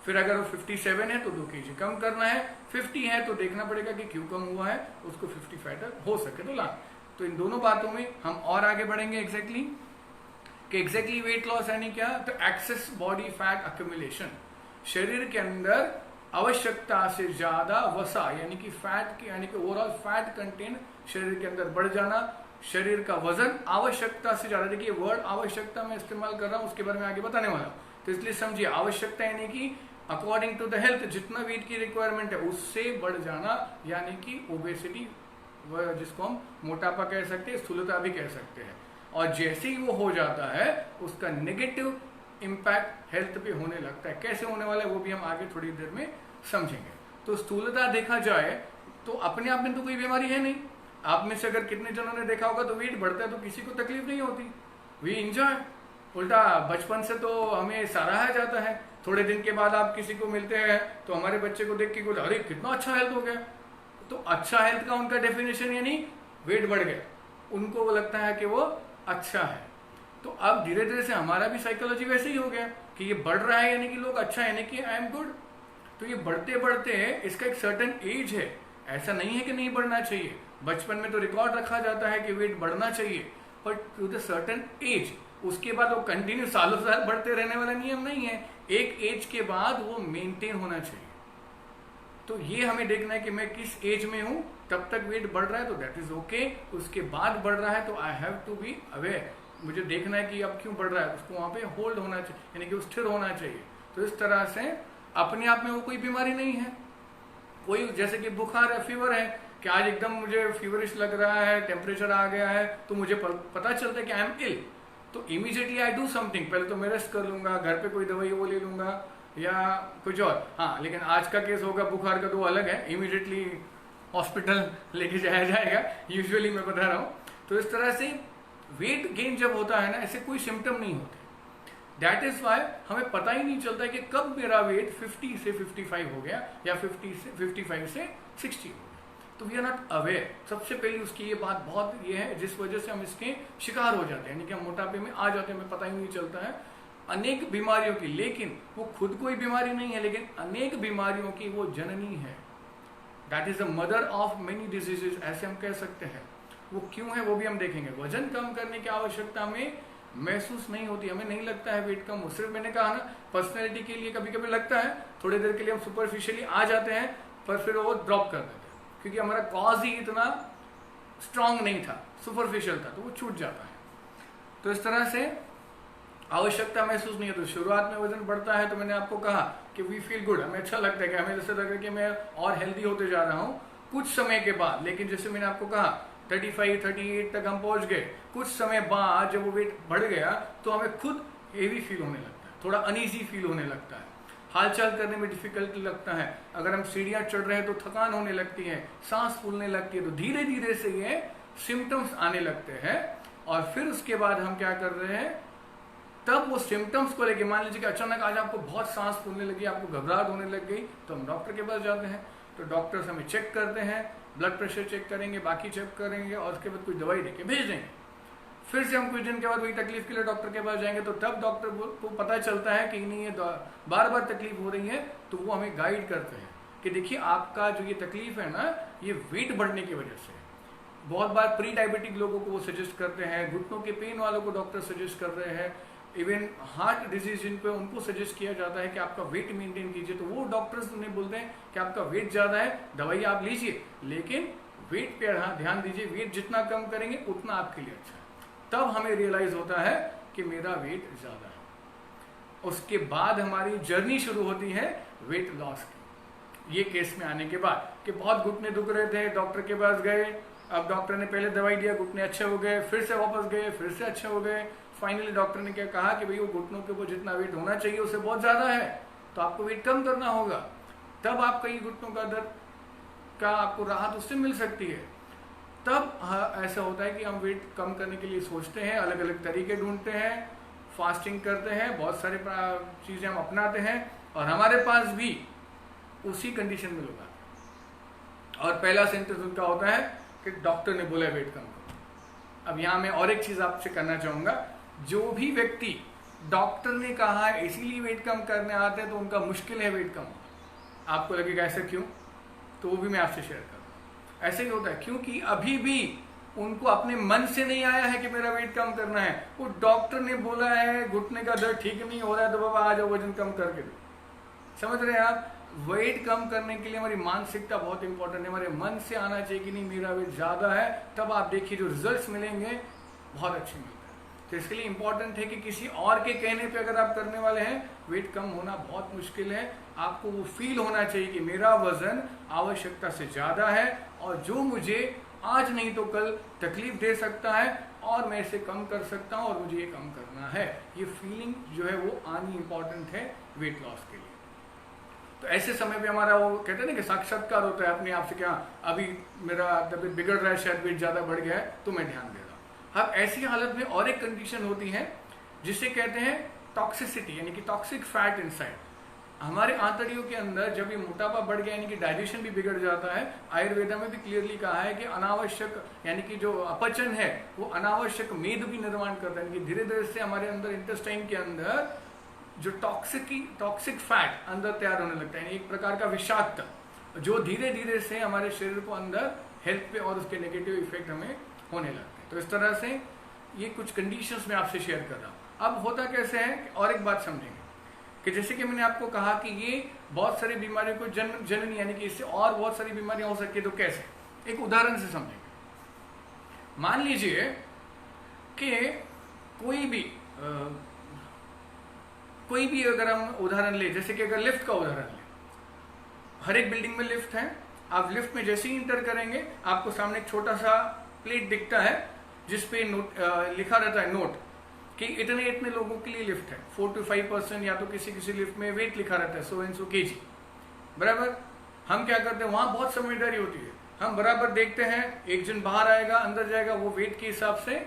फिर अगर वो 57 है तो 2 kg कम करना है, 50 है तो देखना पड़ेगा कि क्यों कम हुआ है, उसको 55 तक हो सके तो लाना। तो इन दोनों बातों में हम और आगे बढ़ेंगे एग्जैक्टली कि एग्जैक्टली वेट लॉस यानी क्या। तो एक्सेस बॉडी फैट अक्यूमुलेशन, शरीर के अंदर आवश्यकता से ज्यादा वसा यानी कि फैट यानी कि ओवरऑल फैट कंटेंट शरीर के अंदर बढ़ जाना, शरीर का वजन आवश्यकता से ज्यादा। देखिए वर्ड आवश्यकता में इस्तेमाल कर रहा हूं, उसके बारे में आगे बताने वाला हूं। तो इसलिए समझिए आवश्यकता यानी कि अकॉर्डिंग टू द हेल्थ जितना वेट की रिक्वायरमेंट है उससे बढ़ जाना, यानी कि ओबेसिटी, जिसको हम मोटापा कह सकते हैं, स्थूलता भी कह सकते हैं। और जैसे ही वो हो जाता है उसका नेगेटिव इम्पैक्ट हेल्थ पे होने लगता है। कैसे होने वाला है वो भी हम आगे थोड़ी देर में समझेंगे। तो स्थूलता देखा जाए तो अपने आप में तो कोई बीमारी है नहीं। आप में से अगर कितने जनों ने देखा होगा तो वेट बढ़ता है तो किसी को तकलीफ नहीं होती, वी एंजॉय, उल्टा बचपन से तो हमें सराहा जाता है, थोड़े दिन के बाद आप किसी को मिलते हैं तो हमारे बच्चे को देख के बोले अरे कितना अच्छा हेल्थ हो गया। तो अच्छा हेल्थ का उनका डेफिनेशन यानी वेट बढ़ गया, उनको वो लगता है कि वो अच्छा है। तो अब धीरे धीरे से हमारा भी साइकोलॉजी वैसे ही हो गया कि ये बढ़ रहा है यानी कि लोग अच्छा है, यानी कि आई एम गुड। तो ये बढ़ते बढ़ते इसका एक सर्टेन एज है, ऐसा नहीं है कि नहीं बढ़ना चाहिए। बचपन में तो रिकॉर्ड रखा जाता है कि वेट बढ़ना चाहिए, but to the certain age. उसके बाद वो कंटिन्यू सालों साल बढ़ते रहने वाला नियम नहीं है, एक एज के बाद वो मेंटेन होना चाहिए। तो ये हमें देखना है कि मैं किस एज में हूं, तब तक वेट बढ़ रहा है तो दैट इज ओके, उसके बाद बढ़ रहा है तो I have to be aware, मुझे देखना है कि अब क्यों बढ़ रहा है, उसको वहां पे होल्ड होना चाहिए, यानी कि स्थिर होना चाहिए। तो इस तरह से अपने आप में वो कोई बीमारी नहीं है। कोई जैसे कि बुखार है, फीवर है, कि आज एकदम मुझे फीवरिश लग रहा है, टेम्परेचर आ गया है, तो मुझे पता चलता है कि आई एम इल, तो इमीडिएटली आई डू समथिंग। पहले तो मैं रेस्ट कर लूंगा, घर पे कोई दवाई वो ले लूंगा या कुछ और। हाँ, लेकिन आज का केस होगा बुखार का तो अलग है, इमीडिएटली हॉस्पिटल लेके जाया जाएगा, यूजुअली मैं बता रहा हूँ। तो इस तरह से वेट गेन जब होता है ना, ऐसे कोई सिम्टम नहीं होते। दैट इज वाई हमें पता ही नहीं चलता कि कब मेरा वेट 50 से 55 हो गया या 55 से 60 हो गया। तो वी आर नॉट अवेयर। सबसे पहले उसकी ये बात बहुत ये है, जिस वजह से हम इसके शिकार हो जाते हैं, यानी कि हम मोटापे में आ जाते हैं, हमें पता ही नहीं चलता है अनेक बीमारियों की। लेकिन वो खुद कोई बीमारी नहीं है, लेकिन अनेक बीमारियों की वो जननी है। That is the mother of many diseases, ऐसे हम कह सकते हैं। वो क्यों है वो भी हम देखेंगे। वजन कम करने की आवश्यकता हमें महसूस नहीं होती, हमें नहीं लगता है वेट कम हो। सिर्फ मैंने कहा ना, पर्सनैलिटी के लिए कभी कभी लगता है, थोड़ी देर के लिए हम सुपरफिशियली आ जाते हैं, पर फिर वो ड्रॉप कर देते हैं, क्योंकि हमारा कॉज ही इतना स्ट्रांग नहीं था, सुपरफिशियल था, तो वो छूट जाता है। तो इस तरह से आवश्यकता महसूस नहीं होती। तो शुरुआत में वजन बढ़ता है तो मैंने आपको कहा कि वी फील गुड, हमें अच्छा लगता है, कि हमें जैसे लग रहा है कि मैं और हेल्दी होते जा रहा हूँ कुछ समय के बाद। लेकिन जैसे मैंने आपको कहा 35, 38 तक हम पहुंच गए, कुछ समय बाद जब वो वेट बढ़ गया तो हमें खुद हेवी फील होने लगता है, थोड़ा अनईजी फील होने लगता है, हालचाल करने में डिफिकल्टी लगता है। अगर हम सीढ़ियां चढ़ रहे हैं तो थकान होने लगती है, सांस फूलने लगती है। तो धीरे धीरे से ये सिम्टम्स आने लगते हैं। और फिर उसके बाद हम क्या कर रहे हैं, तब वो सिम्टम्स को लेके, मान लीजिए कि अचानक आज आपको बहुत सांस फूलने लगी, आपको घबराहट होने लग गई, तो हम डॉक्टर के पास जाते हैं। तो डॉक्टर्स हमें चेक करते हैं, ब्लड प्रेशर चेक करेंगे, बाकी चेक करेंगे, और उसके बाद कुछ दवाई देके भेज देंगे। फिर से हम कुछ दिन के बाद वही तकलीफ के लिए डॉक्टर के पास जाएंगे, तो तब डॉक्टर को पता चलता है कि नहीं, ये बार बार तकलीफ हो रही है, तो वो हमें गाइड करते हैं कि देखिए आपका जो ये तकलीफ है ना, ये वेट बढ़ने की वजह से। बहुत बार प्री डायबिटिक लोगों को वो सजेस्ट करते हैं, घुटनों के पेन वालों को डॉक्टर सजेस्ट कर रहे हैं, इवन हार्ट डिजीज जिन पे उनको सजेस्ट किया जाता है कि आपका वेट मेंटेन कीजिए। तो वो डॉक्टर्स उन्हें बोलते हैं कि आपका वेट ज्यादा है, दवाई आप लीजिए, लेकिन वेट पे ध्यान दीजिए, वेट जितना कम करेंगे उतना आपके लिए अच्छा है। तब हमें रियलाइज होता है कि मेरा वेट ज्यादा है। उसके बाद हमारी जर्नी शुरू होती है वेट लॉस की। ये केस में आने के बाद कि बहुत घुटने दुख रहे थे, डॉक्टर के पास गए, अब डॉक्टर ने पहले दवाई दिया, घुटने अच्छे हो गए, फिर से वापस गए, फिर से अच्छे हो गए। फाइनली डॉक्टर ने क्या कहा कि भाई वो घुटनों के ऊपर जितना वेट होना चाहिए उससे बहुत ज्यादा है, तो आपको वेट कम करना होगा। तब आप कई घुटनों का दर्द का आपको राहत उससे मिल सकती है। तब ऐसा होता है कि हम वेट कम करने के लिए सोचते हैं, अलग अलग तरीके ढूंढते हैं, फास्टिंग करते हैं, बहुत सारे चीजें हम अपनाते हैं, और हमारे पास भी उसी कंडीशन में लोग आते हैं। और पहला सेंटेंस उनका होता है कि डॉक्टर ने बोला वेट कम करो। अब यहाँ मैं और एक चीज आपसे करना चाहूंगा, जो भी व्यक्ति डॉक्टर ने कहा है इसीलिए वेट कम करने आते हैं तो उनका मुश्किल है वेट कम होना। आपको लगेगा ऐसा क्यों, तो वो भी मैं आपसे शेयर करूंगा। ऐसे ही होता है क्योंकि अभी भी उनको अपने मन से नहीं आया है कि मेरा वेट कम करना है, वो डॉक्टर ने बोला है घुटने का दर्द ठीक नहीं हो रहा है तो बाबा आ जाओ वजन कम करके दो। समझ रहे हैं आप, वेट कम करने के लिए हमारी मानसिकता बहुत इंपॉर्टेंट है। हमारे मन से आना चाहिए कि नहीं मेरा वेट ज्यादा है, तब आप देखिए जो रिजल्ट्स मिलेंगे बहुत अच्छे मिलेंगे। तो इसके लिए इंपॉर्टेंट है कि किसी और के कहने पे अगर आप करने वाले हैं, वेट कम होना बहुत मुश्किल है। आपको वो फील होना चाहिए कि मेरा वजन आवश्यकता से ज्यादा है और जो मुझे आज नहीं तो कल तकलीफ दे सकता है और मैं इसे कम कर सकता हूं और मुझे ये कम करना है। ये फीलिंग जो है वो आनी इंपॉर्टेंट है वेट लॉस के लिए। तो ऐसे समय पे हमारा वो कहते हैं ना कि साक्षात्कार होता है अपने आप से, क्या अभी मेरा तबीयत बिगड़ रहा है, शायद वेट ज्यादा बढ़ गया है, तो मैं ध्यान दे रहा हूं। अब ऐसी हालत में और एक कंडीशन होती है जिसे कहते हैं टॉक्सिसिटी, यानी कि टॉक्सिक फैट इनसाइड। हमारे आंतड़ियों के अंदर जब ये मोटापा बढ़ गया यानी कि डाइजेशन भी बिगड़ जाता है, आयुर्वेदा में भी क्लियरली कहा है कि अनावश्यक यानी कि जो अपचन है वो अनावश्यक मेद भी निर्माण करता है, यानी कि धीरे धीरे से हमारे अंदर इंटेस्टाइन के अंदर जो टॉक्सिक फैट अंदर तैयार होने लगता है, एक प्रकार का विषाक्त, जो धीरे धीरे से हमारे शरीर को अंदर हेल्थ पे और उसके नेगेटिव इफेक्ट हमें होने लगते हैं। तो इस तरह से ये कुछ कंडीशंस में आपसे शेयर कर रहा हूं। अब होता कैसे है, और एक बात समझेंगे कि जैसे कि मैंने आपको कहा कि ये बहुत सारी बीमारियों को जननी यानी कि इससे और बहुत सारी बीमारियां हो सकती है। तो कैसे, एक उदाहरण से समझेंगे। मान लीजिए कि कोई भी अगर हम उदाहरण ले, जैसे कि अगर लिफ्ट का उदाहरण ले, हर एक बिल्डिंग में लिफ्ट है। आप लिफ्ट में जैसे ही इंटर करेंगे आपको सामने एक छोटा सा प्लेट दिखता है जिसपे लिखा रहता है नोट कि इतने इतने लोगों के लिए लिफ्ट है, 4 to 5%, या तो किसी किसी लिफ्ट में वेट लिखा रहता है 100 and so kg, बराबर। हम क्या करते हैं, वहां बहुत समझदारी होती है, हम बराबर देखते हैं एक जन बाहर आएगा अंदर जाएगा, वो वेट के हिसाब से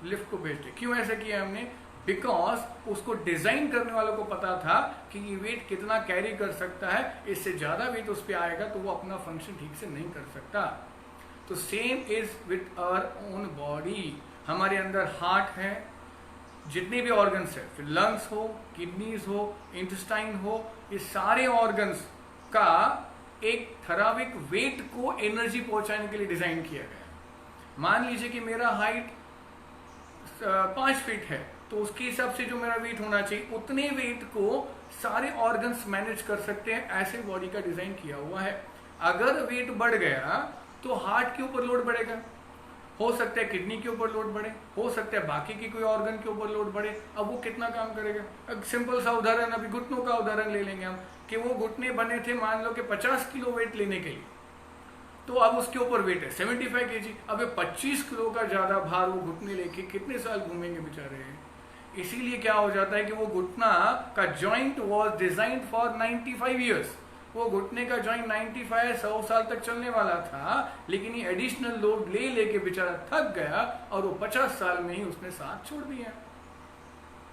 लिफ्ट को भेजते। क्यों ऐसा किया हमने, बिकॉज उसको डिजाइन करने वालों को पता था कि ये वेट कितना कैरी कर सकता है, इससे ज्यादा वेट उस पर आएगा तो वो अपना फंक्शन ठीक से नहीं कर सकता। तो same is with our own body. हमारे अंदर हार्ट है, जितने भी ऑर्गन्स है, फिर लंग्स हो, किडनीज हो, इंटेस्टाइन हो, ये सारे ऑर्गन्स का एक थराविक वेट को एनर्जी पहुंचाने के लिए डिजाइन किया गया है। मान लीजिए कि मेरा हाइट 5 फीट है, तो उसके हिसाब से जो मेरा वेट होना चाहिए उतने वेट को सारे ऑर्गन्स मैनेज कर सकते हैं, ऐसे बॉडी का डिजाइन किया हुआ है। अगर वेट बढ़ गया तो हार्ट के ऊपर लोड बढ़ेगा, हो सकता है किडनी के ऊपर लोड बढ़े, हो सकता है बाकी की कोई ऑर्गन के ऊपर लोड बढ़े। अब वो कितना काम करेगा। एक सिंपल सा उदाहरण, अभी घुटनों का उदाहरण ले लेंगे हम, कि वो घुटने बने थे मान लो कि 50 किलो वेट लेने के लिए, तो अब उसके ऊपर वेट है 75 kg। अब 25 किलो का ज्यादा भार वो घुटने लेके कितने साल घूमेंगे बेचारे। इसीलिए क्या हो जाता है कि वो घुटना का joint was designed for 95 years. वो घुटने का जॉइंट 95 100 साल तक चलने वाला था, लेकिन ये एडिशनल लोड ले लेके बेचारा थक गया और वो 50 साल में ही उसने साथ छोड़ दिया,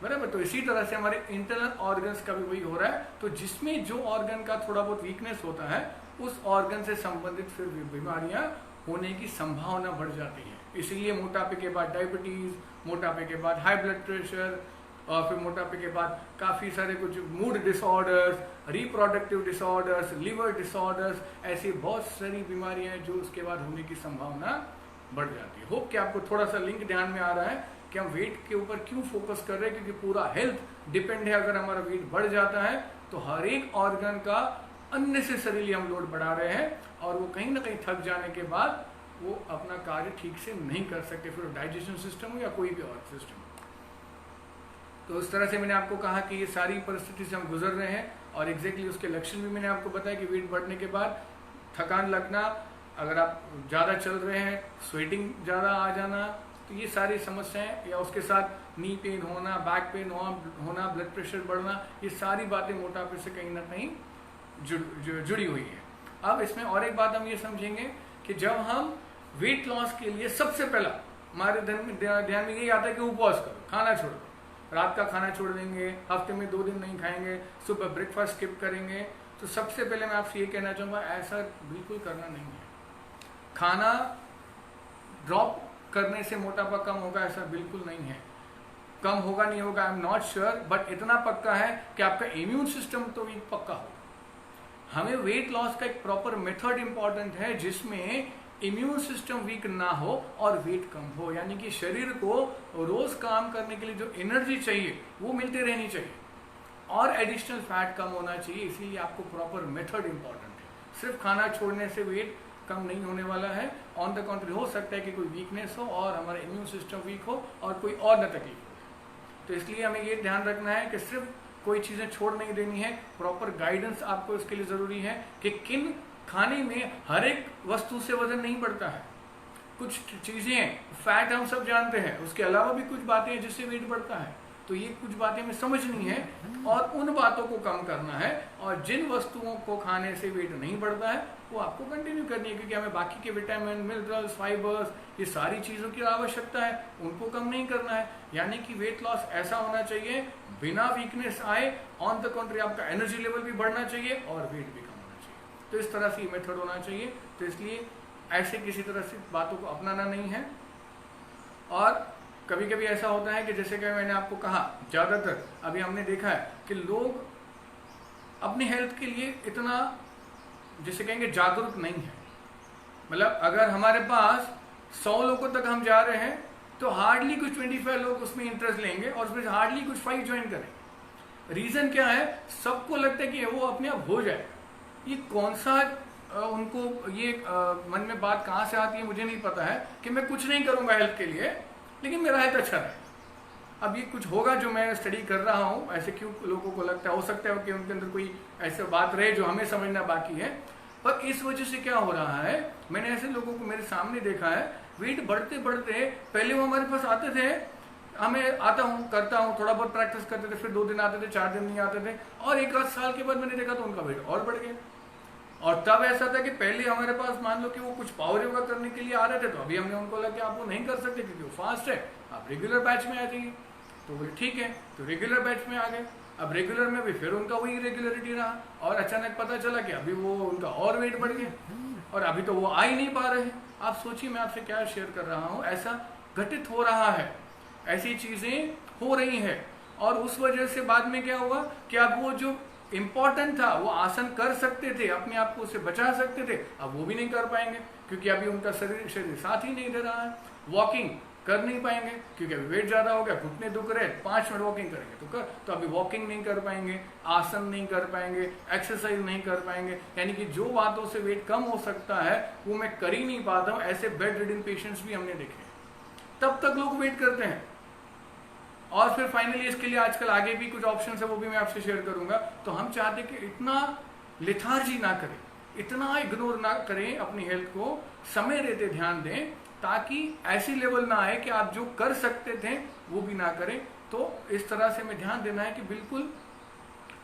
बराबर। तो इसी तरह से हमारे इंटरनल ऑर्गन्स का भी वही हो रहा है। तो जिसमें जो ऑर्गन का थोड़ा बहुत वीकनेस होता है, उस ऑर्गन से संबंधित फिर बीमारियां होने की संभावना बढ़ जाती है। इसीलिए मोटापे के बाद डायबिटीज, मोटापे के बाद हाई ब्लड प्रेशर, और फिर मोटापे के बाद काफी सारे कुछ mood disorders, reproductive disorders, liver disorders, ऐसी बहुत सारी बीमारियां हैं जो उसके बाद होने की संभावना बढ़ जाती है। होप कि आपको थोड़ा सा लिंक ध्यान में आ रहा है कि हम वेट के ऊपर क्यों फोकस कर रहे हैं, क्योंकि पूरा हेल्थ डिपेंड है। अगर हमारा वेट बढ़ जाता है तो हर एक ऑर्गन का अननेसेसरीली हम लोड बढ़ा रहे हैं, और वो कहीं ना कहीं थक जाने के बाद वो अपना कार्य ठीक से नहीं कर सकते, फिर डाइजेशन सिस्टम हो या कोई भी और सिस्टम। तो उस तरह से मैंने आपको कहा कि ये सारी परिस्थिति से हम गुजर रहे हैं, और एग्जैक्टली उसके लक्षण भी मैंने आपको बताया कि वेट बढ़ने के बाद थकान लगना, अगर आप ज़्यादा चल रहे हैं स्वेटिंग ज़्यादा आ जाना, तो ये सारी समस्याएं, या उसके साथ नी पेन होना, बैक पेन होना, ब्लड प्रेशर बढ़ना, ये सारी बातें मोटापे से कहीं ना कहीं जुड़ी हुई है। अब इसमें और एक बात हम ये समझेंगे कि जब हम वेट लॉस के लिए सबसे पहला हमारे ध्यान में यही आता है कि उपवास करो, खाना छोड़ दो, रात का खाना छोड़ देंगे, हफ्ते में 2 दिन नहीं खाएंगे, सुबह ब्रेकफास्ट स्किप करेंगे। तो सबसे पहले मैं आपसे ये कहना चाहूँगा, ऐसा बिल्कुल करना नहीं है। खाना ड्रॉप करने से मोटापा कम होगा, ऐसा बिल्कुल नहीं है। कम होगा नहीं होगा, I am not sure, but इतना पक्का है कि आपका इम्यून सिस्टम तो वीक पक्का होगा। हमें वेट लॉस का एक प्रॉपर मेथड इंपॉर्टेंट है जिसमें इम्यून सिस्टम वीक ना हो और वेट कम हो, यानी कि शरीर को रोज काम करने के लिए जो एनर्जी चाहिए वो मिलती रहनी चाहिए, और एडिशनल फैट कम होना चाहिए। इसीलिए आपको प्रॉपर मेथड इंपॉर्टेंट है। सिर्फ खाना छोड़ने से वेट कम नहीं होने वाला है। ऑन द कॉन्ट्री हो सकता है कि कोई वीकनेस हो और हमारा इम्यून सिस्टम वीक हो और कोई और न तकलीफ हो। तो इसलिए हमें ये ध्यान रखना है कि सिर्फ कोई चीजें छोड़ नहीं देनी है, प्रॉपर गाइडेंस आपको इसके लिए जरूरी है कि किन खाने में हर एक वस्तु से वजन नहीं बढ़ता है। कुछ चीजें फैट हम सब जानते हैं, उसके अलावा भी कुछ बातें हैं जिससे वेट बढ़ता है। तो ये कुछ बातें हमें समझनी है और उन बातों को कम करना है, और जिन वस्तुओं को खाने से वेट नहीं बढ़ता है वो आपको कंटिन्यू करनी है, क्योंकि हमें बाकी के विटामिन, मिनरल्स, फाइबर्स, ये सारी चीज़ों की आवश्यकता है, उनको कम नहीं करना है। यानी कि वेट लॉस ऐसा होना चाहिए बिना वीकनेस आए, ऑन द कंट्री आपका एनर्जी लेवल भी बढ़ना चाहिए और वेट भी कम होना चाहिए। तो इस तरह से ये मेथड होना चाहिए। तो इसलिए ऐसे किसी तरह से बातों को अपनाना नहीं है। और कभी कभी ऐसा होता है कि जैसे कि मैंने आपको कहा, ज़्यादातर अभी हमने देखा है कि लोग अपनी हेल्थ के लिए इतना जिसे कहेंगे जागरूक नहीं है। मतलब अगर हमारे पास 100 लोगों तक हम जा रहे हैं तो हार्डली कुछ 25 लोग उसमें इंटरेस्ट लेंगे और उसमें हार्डली कुछ 5 ज्वाइन करेंगे। रीजन क्या है? सबको लगता है कि वो अपने आप हो जाएगा। ये कौन सा उनको ये मन में बात कहाँ से आती है मुझे नहीं पता है कि मैं कुछ नहीं करूंगा हेल्थ के लिए लेकिन मेरा हेल्थ अच्छा रहे। अब ये कुछ होगा जो मैं स्टडी कर रहा हूँ, ऐसे क्यों लोगों को लगता है, हो सकता है कि उनके अंदर कोई ऐसे बात रहे जो हमें समझना बाकी है। पर इस वजह से क्या हो रहा है, मैंने ऐसे लोगों को मेरे सामने देखा है, वेट बढ़ते बढ़ते पहले वो हमारे पास आते थे, हमें आता हूँ करता हूँ, थोड़ा बहुत प्रैक्टिस करते थे, फिर 2 दिन आते थे, 4 दिन नहीं आते थे, और 1 साल के बाद मैंने देखा तो उनका वेट और बढ़ गया। और तब ऐसा था कि पहले हमारे पास मान लो कि वो कुछ पावर योगा करने के लिए आ रहे थे, तो अभी हमने उनको लगा कि आप वो नहीं कर सकते क्योंकि वो फास्ट है, आप रेगुलर बैच में आ जाइए। तो बोले ठीक है, तो रेगुलर बैच में आ गए। अब रेगुलर में भी फिर उनका वही रेगुलरिटी रहा, और अचानक पता चला कि अभी वो उनका और वेट बढ़ गया और अभी तो वो आ ही नहीं पा रहे हैं। आप सोचिए मैं आपसे क्या शेयर कर रहा हूँ, ऐसा घटित हो रहा है, ऐसी चीजें हो रही हैं। और उस वजह से बाद में क्या हुआ कि अब वो जो इंपॉर्टेंट था, वो आसन कर सकते थे, अपने आप को उससे बचा सकते थे, अब वो भी नहीं कर पाएंगे क्योंकि अभी उनका शरीर साथ ही नहीं दे रहा है। वॉकिंग कर नहीं पाएंगे क्योंकि अभी वेट ज्यादा हो गया, घुटने दुख रहे, 5 मिनट वॉकिंग करेंगे तो अभी वॉकिंग नहीं कर पाएंगे, आसन नहीं कर पाएंगे, एक्सरसाइज नहीं कर पाएंगे। यानी कि जो बातों से वेट कम हो सकता है वो मैं कर ही नहीं पाता हूँ। ऐसे बेड रिडन पेशेंट्स भी हमने देखे। तब तक लोग वेट करते हैं, और फिर फाइनली इसके लिए आजकल आगे भी कुछ ऑप्शंस है, वो भी मैं आपसे शेयर करूंगा। तो हम चाहते कि इतना लेथार्जी ना करें, इतना इग्नोर ना करें अपनी हेल्थ को, समय रहते ध्यान दें, ताकि ऐसी लेवल ना आए कि आप जो कर सकते थे वो भी ना करें। तो इस तरह से हमें ध्यान देना है कि बिल्कुल,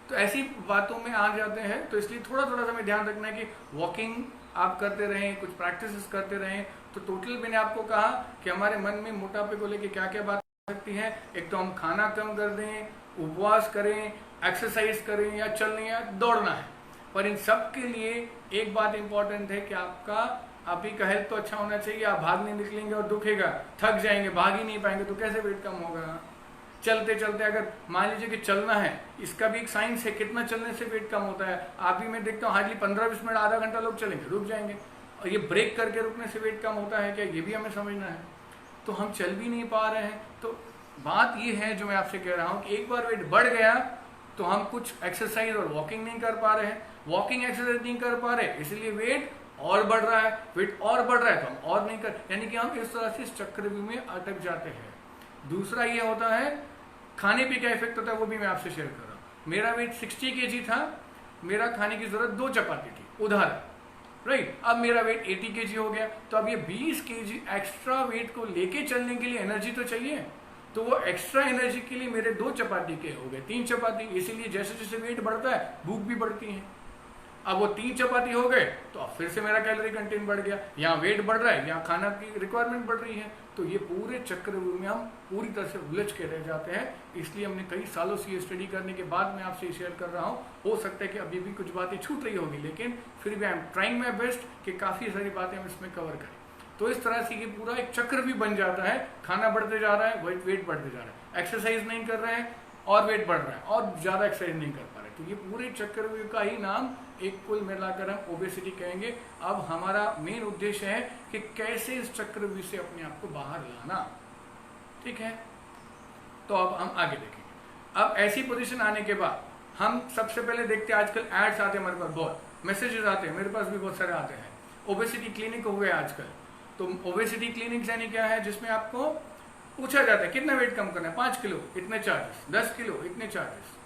तो ऐसी बातों में आ जाते हैं। तो इसलिए थोड़ा थोड़ा सा हमें ध्यान रखना है कि वॉकिंग आप करते रहें, कुछ प्रैक्टिस करते रहें। तो टोटल मैंने आपको कहा कि हमारे मन में मोटापे को लेकर क्या क्या बात सकती है। एक तो हम खाना कम कर दें, उपवास करें, एक्सरसाइज करें, या चलने या दौड़ना है। पर इन सब के लिए एक बात इंपॉर्टेंट है कि आप ही का हेल्थ तो अच्छा होना चाहिए। आप भागने निकलेंगे और दुखेगा, थक जाएंगे, भाग ही नहीं पाएंगे तो कैसे वेट कम होगा। चलते चलते अगर मान लीजिए कि चलना है, इसका भी एक साइंस है, कितना चलने से वेट कम होता है। आप भी मैं देखता हूँ हार्डली 15-20 मिनट, आधा घंटा लोग चलेंगे, रुक जाएंगे, और ये ब्रेक करके रुकने से वेट कम होता है क्या, ये भी हमें समझना है। तो हम चल भी नहीं पा रहे हैं। तो बात ये है जो मैं आपसे कह रहा हूँ कि एक बार वेट बढ़ गया तो हम कुछ एक्सरसाइज और वॉकिंग नहीं कर पा रहे हैं, वॉकिंग एक्सरसाइज नहीं कर पा रहे, इसलिए वेट और बढ़ रहा है, वेट और बढ़ रहा है तो हम और नहीं कर, यानी कि हम इस तरह से इस चक्रव्यूह में अटक जाते हैं। दूसरा ये होता है खाने पे क्या इफेक्ट होता है, वो भी मैं आपसे शेयर कर रहा हूँ। मेरा वेट 60 kg था, मेरा खाने की जरूरत 2 चपाती थी, उधार, राइट। अब मेरा वेट 80 kg हो गया, तो अब ये 20 kg एक्स्ट्रा वेट को लेके चलने के लिए एनर्जी तो चाहिए। तो वो एक्स्ट्रा एनर्जी के लिए मेरे 2 चपाती के हो गए 3 चपाती। इसीलिए जैसे जैसे वेट बढ़ता है भूख भी बढ़ती है। अब वो 3 चपाती हो गए तो अब फिर से मेरा कैलोरी कंटेंट बढ़ गया, यहाँ वेट बढ़ रहा है, यहाँ खाना की रिक्वायरमेंट बढ़ रही है। तो ये पूरे चक्रव्यूह में हम पूरी तरह से उलझ के रह जाते हैं। इसलिए हमने कई सालों से ये स्टडी करने के बाद मैं आपसे शेयर कर रहा हूँ। हो सकता है कि अभी भी कुछ बातें छूट रही होगी, लेकिन फिर भी I am trying my best कि काफ़ी सारी बातें हम इसमें कवर करें। तो इस तरह से ये पूरा एक चक्र भी बन जाता है। खाना बढ़ते जा रहा है, वेट बढ़ते जा रहा है, एक्सरसाइज नहीं कर रहे हैं और वेट बढ़ रहा है, और ज़्यादा एक्सरसाइज नहीं कर पा रहे। तो ये पूरे चक्रव्यूह का ही नाम एक कुल मिलाकर हम ओबेसिटी कहेंगे। अब हमारा मेन उद्देश्य है कि कैसे इस चक्रव्यूह से अपने आप को बाहर लाना, ठीक है। तो अब हम आगे देखेंगे। अब ऐसी पोजीशन आने के बाद हम सबसे पहले देखते हैं, आजकल एड्स आते हैं हमारे पास, बहुत मैसेजेस आते हैं, मेरे पास भी बहुत सारे आते हैं। ओबेसिटी क्लिनिक हो गया आजकल। तो ओबेसिटी क्लिनिक यानी क्या है, जिसमें आपको पूछा जाता है कितना वेट कम करना है, 5 किलो इतने चार्जेस, 10 किलो इतने चार्जेस।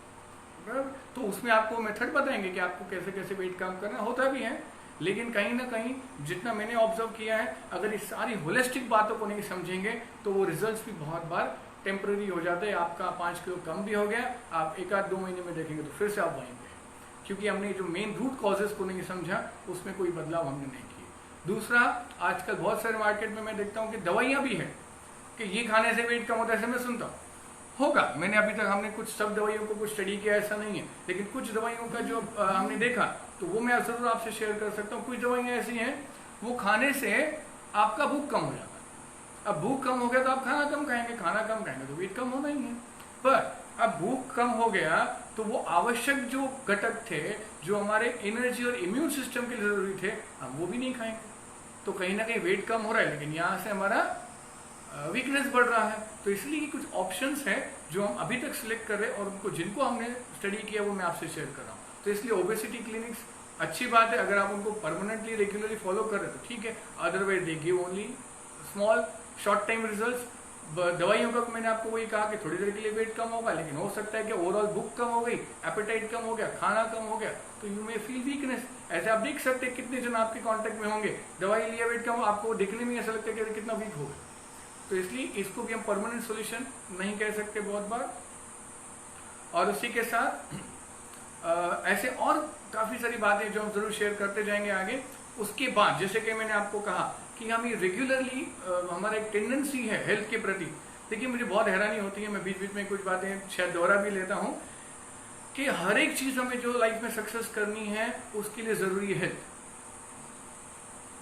तो उसमें आपको मेथड बताएंगे कि आपको कैसे कैसे वेट कम करना होता भी है। लेकिन कहीं ना कहीं जितना मैंने ऑब्जर्व किया है, अगर इस सारी होलिस्टिक बातों को नहीं समझेंगे तो वो रिजल्ट्स भी बहुत बार टेम्पररी हो जाता है, आपका 5 किलो कम भी हो गया, आप 1-2 महीने में देखेंगे तो फिर से आप वहीं पे, क्योंकि हमने जो मेन रूट कॉजेस को नहीं समझा, उसमें कोई बदलाव हमने नहीं किए। दूसरा, आजकल बहुत सारे मार्केट में मैं देखता हूँ कि दवाइयाँ भी हैं कि ये खाने से वेट कम होता है, ऐसे मैं सुनता हूँ। होगा, मैंने अभी तक हमने कुछ सब दवाइयों को कुछ स्टडी किया ऐसा नहीं है, लेकिन कुछ दवाइयों का जो हमने देखा तो वो मैं जरूर आपसे शेयर कर सकता हूँ। कुछ दवाइयाँ ऐसी हैं वो खाने से आपका भूख कम हो जाता है। अब भूख कम हो गया तो आप खाना कम खाएंगे, खाना कम खाएंगे तो वेट कम होना ही है। पर अब भूख कम हो गया तो वो आवश्यक जो घटक थे जो हमारे एनर्जी और इम्यून सिस्टम के लिए जरूरी थे, हम वो भी नहीं खाएंगे, तो कहीं ना कहीं वेट कम हो रहा है, लेकिन यहाँ से हमारा वीकनेस बढ़ रहा है। तो इसलिए कुछ ऑप्शंस हैं जो हम अभी तक सिलेक्ट कर रहे हैं और उनको जिनको हमने स्टडी किया वो मैं आपसे शेयर कर रहा हूँ। तो इसलिए ओबेसिटी क्लिनिक्स अच्छी बात है, अगर आप उनको परमानेंटली रेगुलरली फॉलो कर रहे हैं तो ठीक है, otherwise they give only small short time results. दवाइयों का मैंने आपको वही कहा कि थोड़ी देर के लिए वेट कम होगा, लेकिन हो सकता है कि ओवरऑल भूख कम हो गई, एपेटाइट कम हो गया, खाना कम हो गया, तो यू मे फील वीकनेस। ऐसे आप देख सकते हैं कितने जन आपके कांटेक्ट में होंगे, दवाई लिया वेट कम, आपको दिखने में ऐसा लगता है कि कितना वीक हो गया। तो इसलिए इसको भी हम परमानेंट सॉल्यूशन नहीं कह सकते बहुत बार। और उसी के साथ ऐसे और काफी सारी बातें जो हम जरूर शेयर करते जाएंगे आगे। उसके बाद जैसे कि मैंने आपको कहा कि हम ये रेगुलरली हमारा एक टेंडेंसी है हेल्थ के प्रति। देखिए मुझे बहुत हैरानी होती है, मैं बीच बीच में कुछ बातें शायद दोहरा भी लेता हूँ कि हर एक चीज हमें जो लाइफ में सक्सेस करनी है उसके लिए जरूरी है हेल्थ।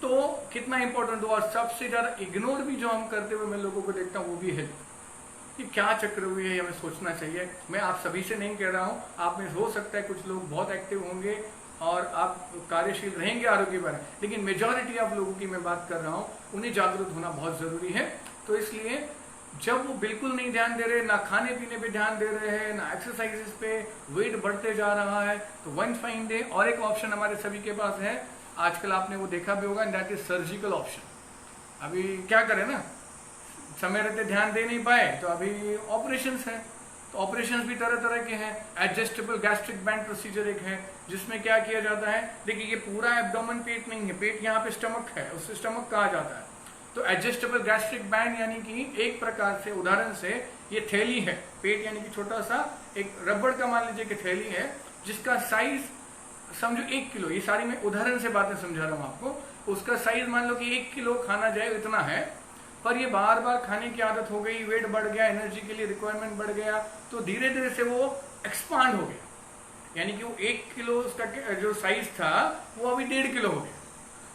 तो कितना इंपॉर्टेंट हो, और सबसे ज्यादा इग्नोर भी जो हम करते हुए मैं लोगों को देखता हूँ वो भी हेल्थ। ये क्या चक्र हुई है, हमें सोचना चाहिए। मैं आप सभी से नहीं कह रहा हूँ, आप में हो सकता है कुछ लोग बहुत एक्टिव होंगे और आप कार्यशील रहेंगे आरोग्य पर, लेकिन मेजॉरिटी ऑफ लोगों की मैं बात कर रहा हूँ, उन्हें जागरूक होना बहुत जरूरी है। तो इसलिए जब वो बिल्कुल नहीं ध्यान दे रहे, ना खाने पीने पे ध्यान दे रहे हैं, ना एक्सरसाइजेस पे, वेट बढ़ते जा रहा है, तो वन फाइन डे और एक ऑप्शन हमारे सभी के पास है। आजकल आपने वो देखा भी होगा, दैट इज सर्जिकल ऑप्शन। अभी क्या करें ना, समय रहते ध्यान दे नहीं पाए तो अभी ऑपरेशंस हैं। तो ऑपरेशंस भी तरह तरह के हैं। एडजस्टेबल गैस्ट्रिक बैंड प्रोसीजर एक है जिसमें क्या किया जाता है, देखिए ये पूरा एब्डोमेन पेट नहीं है, पेट यहाँ पे स्टमक है, उससे स्टमक कहा जाता है। तो एडजस्टेबल गैस्ट्रिक बैंड यानी कि एक प्रकार से उदाहरण से ये थैली है, पेट यानी कि छोटा सा एक रबड़ का मान लीजिए कि थैली है जिसका साइज समझो 1 किलो, ये सारी मैं उदाहरण से बातें समझा रहा हूँ आपको। उसका साइज मान लो कि 1 किलो खाना जाए इतना है, पर ये बार बार खाने की आदत हो गई, वेट बढ़ गया, एनर्जी के लिए रिक्वायरमेंट बढ़ गया, तो धीरे धीरे से वो एक्सपांड हो गया, यानी कि वो 1 किलो उसका जो साइज था वो अभी 1.5 किलो हो गया।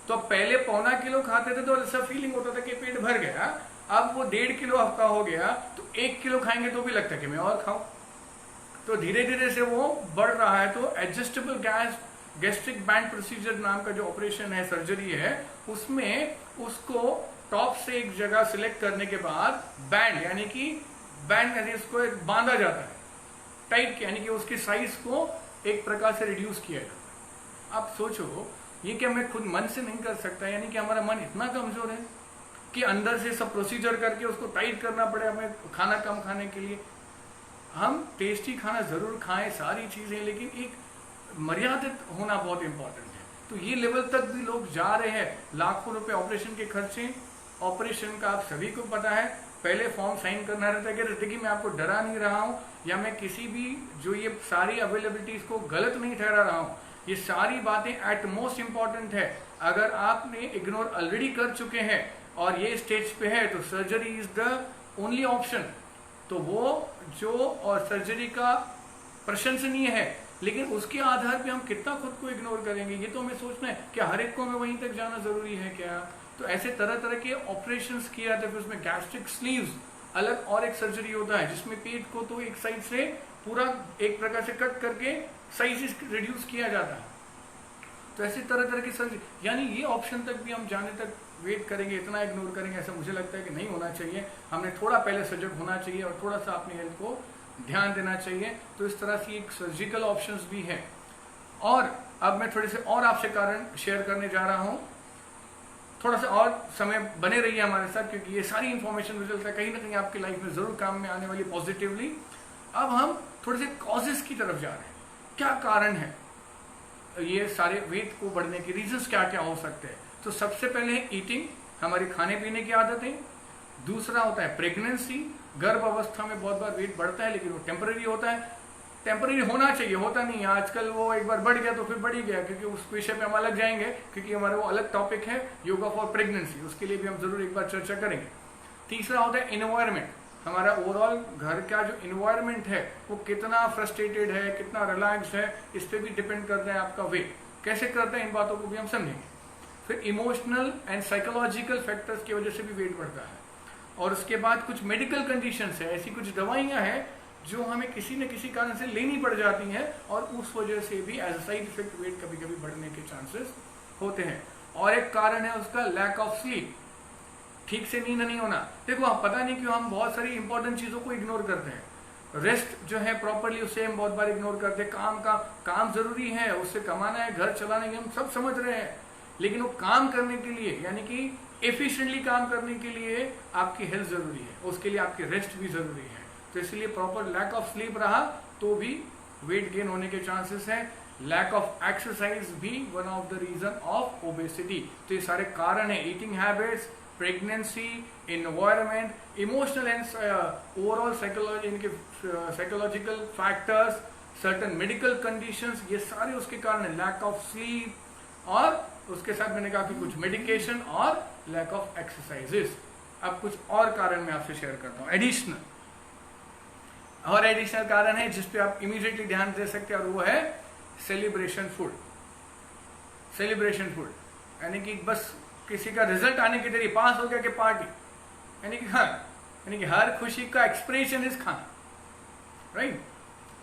तो पहले 1.25 किलो खाते थे तो ऐसा फीलिंग होता था कि पेट भर गया, अब वो 1.5 किलो आपका हो गया तो 1 किलो खाएंगे तो भी लगता है कि मैं और खाऊं। तो धीरे धीरे से वो बढ़ रहा है। तो एडजस्टेबल गैस्ट्रिक बैंड प्रोसीजर नाम का जो ऑपरेशन है, सर्जरी है, उसमें उसको टॉप से एक जगह सिलेक्ट करने के बाद बैंड यानी कि इसको बांधा जाता है टाइट, यानी कि उसकी साइज को एक प्रकार से रिड्यूस किया जाता है। आप सोचो ये क्या मैं खुद मन से नहीं कर सकता, यानी कि हमारा मन इतना कमजोर है कि अंदर से सब प्रोसीजर करके उसको टाइट करना पड़े हमें खाना कम खाने के लिए। हम टेस्टी खाना जरूर खाएं सारी चीजें, लेकिन एक मर्यादित होना बहुत इंपॉर्टेंट है। तो ये लेवल तक भी लोग जा रहे हैं, लाखों रुपए ऑपरेशन के खर्चे। ऑपरेशन का आप सभी को पता है, पहले फॉर्म साइन करना रहता है कि देखिए मैं आपको डरा नहीं रहा हूं या मैं किसी भी जो ये सारी अवेलेबिलिटीज को गलत नहीं ठहरा रहा हूं, ये सारी बातें एट मोस्ट इंपॉर्टेंट है। अगर आपने इग्नोर ऑलरेडी कर चुके हैं और ये स्टेज पे है तो surgery is the only option. तो वो जो और सर्जरी का प्रशंसनीय है, लेकिन उसके आधार पे हम कितना खुद को इग्नोर करेंगे ये तो हमें सोचना है। क्या हर एक को हमें वहीं तक जाना जरूरी है क्या? तो ऐसे तरह तरह के ऑपरेशंस किए जाते हैं। फिर उसमें गैस्ट्रिक स्लीव्स अलग और एक सर्जरी होता है जिसमें पेट को तो एक साइड से पूरा एक प्रकार से कट करके साइज रिड्यूस किया जाता है। तो ऐसे तरह तरह की सर्जरी, यानी ये ऑप्शन तक भी हम जाने तक वेट करेंगे, इतना इग्नोर करेंगे, ऐसा मुझे लगता है कि नहीं होना चाहिए। हमने थोड़ा पहले सजग होना चाहिए और थोड़ा सा अपनी हेल्थ को ध्यान देना चाहिए। तो इस तरह से एक सर्जिकल ऑप्शंस भी है। और अब मैं थोड़े से और आपसे कारण शेयर करने जा रहा हूं, थोड़ा सा और समय बने रहिए हमारे साथ, क्योंकि ये सारी इंफॉर्मेशन रिजल्ट है कहीं ना कहीं आपकी लाइफ में जरूर काम में आने वाली पॉजिटिवली। अब हम थोड़े से कॉजेस की तरफ जा रहे हैं, क्या कारण है ये सारे वेट को बढ़ने के रीजंस क्या क्या हो सकते हैं। तो सबसे पहले है ईटिंग, हमारी खाने पीने की आदतें। दूसरा होता है प्रेगनेंसी, गर्भ अवस्था में बहुत बार वेट बढ़ता है लेकिन वो टेम्पररी होता है, टेम्पररी होना चाहिए, होता नहीं है आजकल, वो एक बार बढ़ गया तो फिर बढ़ ही गया, क्योंकि उस विषय पे हम अलग जाएंगे, क्योंकि हमारा वो अलग टॉपिक है योगा फॉर प्रेगनेंसी, उसके लिए भी हम जरूर एक बार चर्चा करेंगे। तीसरा होता है एनवायरमेंट, हमारा ओवरऑल घर का जो एनवायरमेंट है वो कितना फ्रस्ट्रेटेड है, कितना रिलैक्स्ड है, इस पर भी डिपेंड करता है आपका वेट कैसे करता है, इन बातों को भी हम समझेंगे। फिर इमोशनल एंड साइकोलॉजिकल फैक्टर्स की वजह से भी वेट बढ़ता है, और उसके बाद कुछ मेडिकल कंडीशंस है, ऐसी कुछ दवाइयां हैं जो हमें किसी न किसी कारण से लेनी पड़ जाती हैं, और उस वजह से भी as a side effect weight कभी कभी बढ़ने के चांसेस होते हैं। और एक कारण है उसका लैक ऑफ स्लीप, ठीक से नींद नहीं होना। देखो आप पता नहीं क्यों हम बहुत सारी इंपॉर्टेंट चीजों को इग्नोर करते हैं, रेस्ट जो है प्रॉपरली उसे हम बहुत बार इग्नोर करते हैं। काम जरूरी है, उससे कमाना है, घर चलाना है, हम सब समझ रहे हैं, लेकिन वो काम करने के लिए यानी कि एफिशिएंटली काम करने के लिए आपकी हेल्थ जरूरी है, उसके लिए आपकी रेस्ट भी जरूरी है। तो इसलिए प्रॉपर लैक ऑफ स्लीप रहा तो भी वेट गेन होने के चांसेस हैं। लैक ऑफ एक्सरसाइज भी one of the reason of obesity. तो ये सारे कारण है, eating habits, pregnancy, environment, emotional and overall psychological factors, certain medical conditions, ये सारे उसके कारण है। लैक ऑफ स्लीप और उसके साथ मैंने कहा कि कुछ मेडिकेशन और लैक ऑफ एक्सरसाइजेस। अब कुछ और कारण मैं आपसे शेयर करता हूं एडिशनल कारण है जिस पे आप इमीडिएटली ध्यान दे सकते हैं, और वो है सेलिब्रेशन फूड। सेलिब्रेशन फूड यानी कि बस किसी का रिजल्ट आने की देरी, पास हो गया कि पार्टी, यानी कि हर खुशी का एक्सप्रेशन इज खाना, राइट।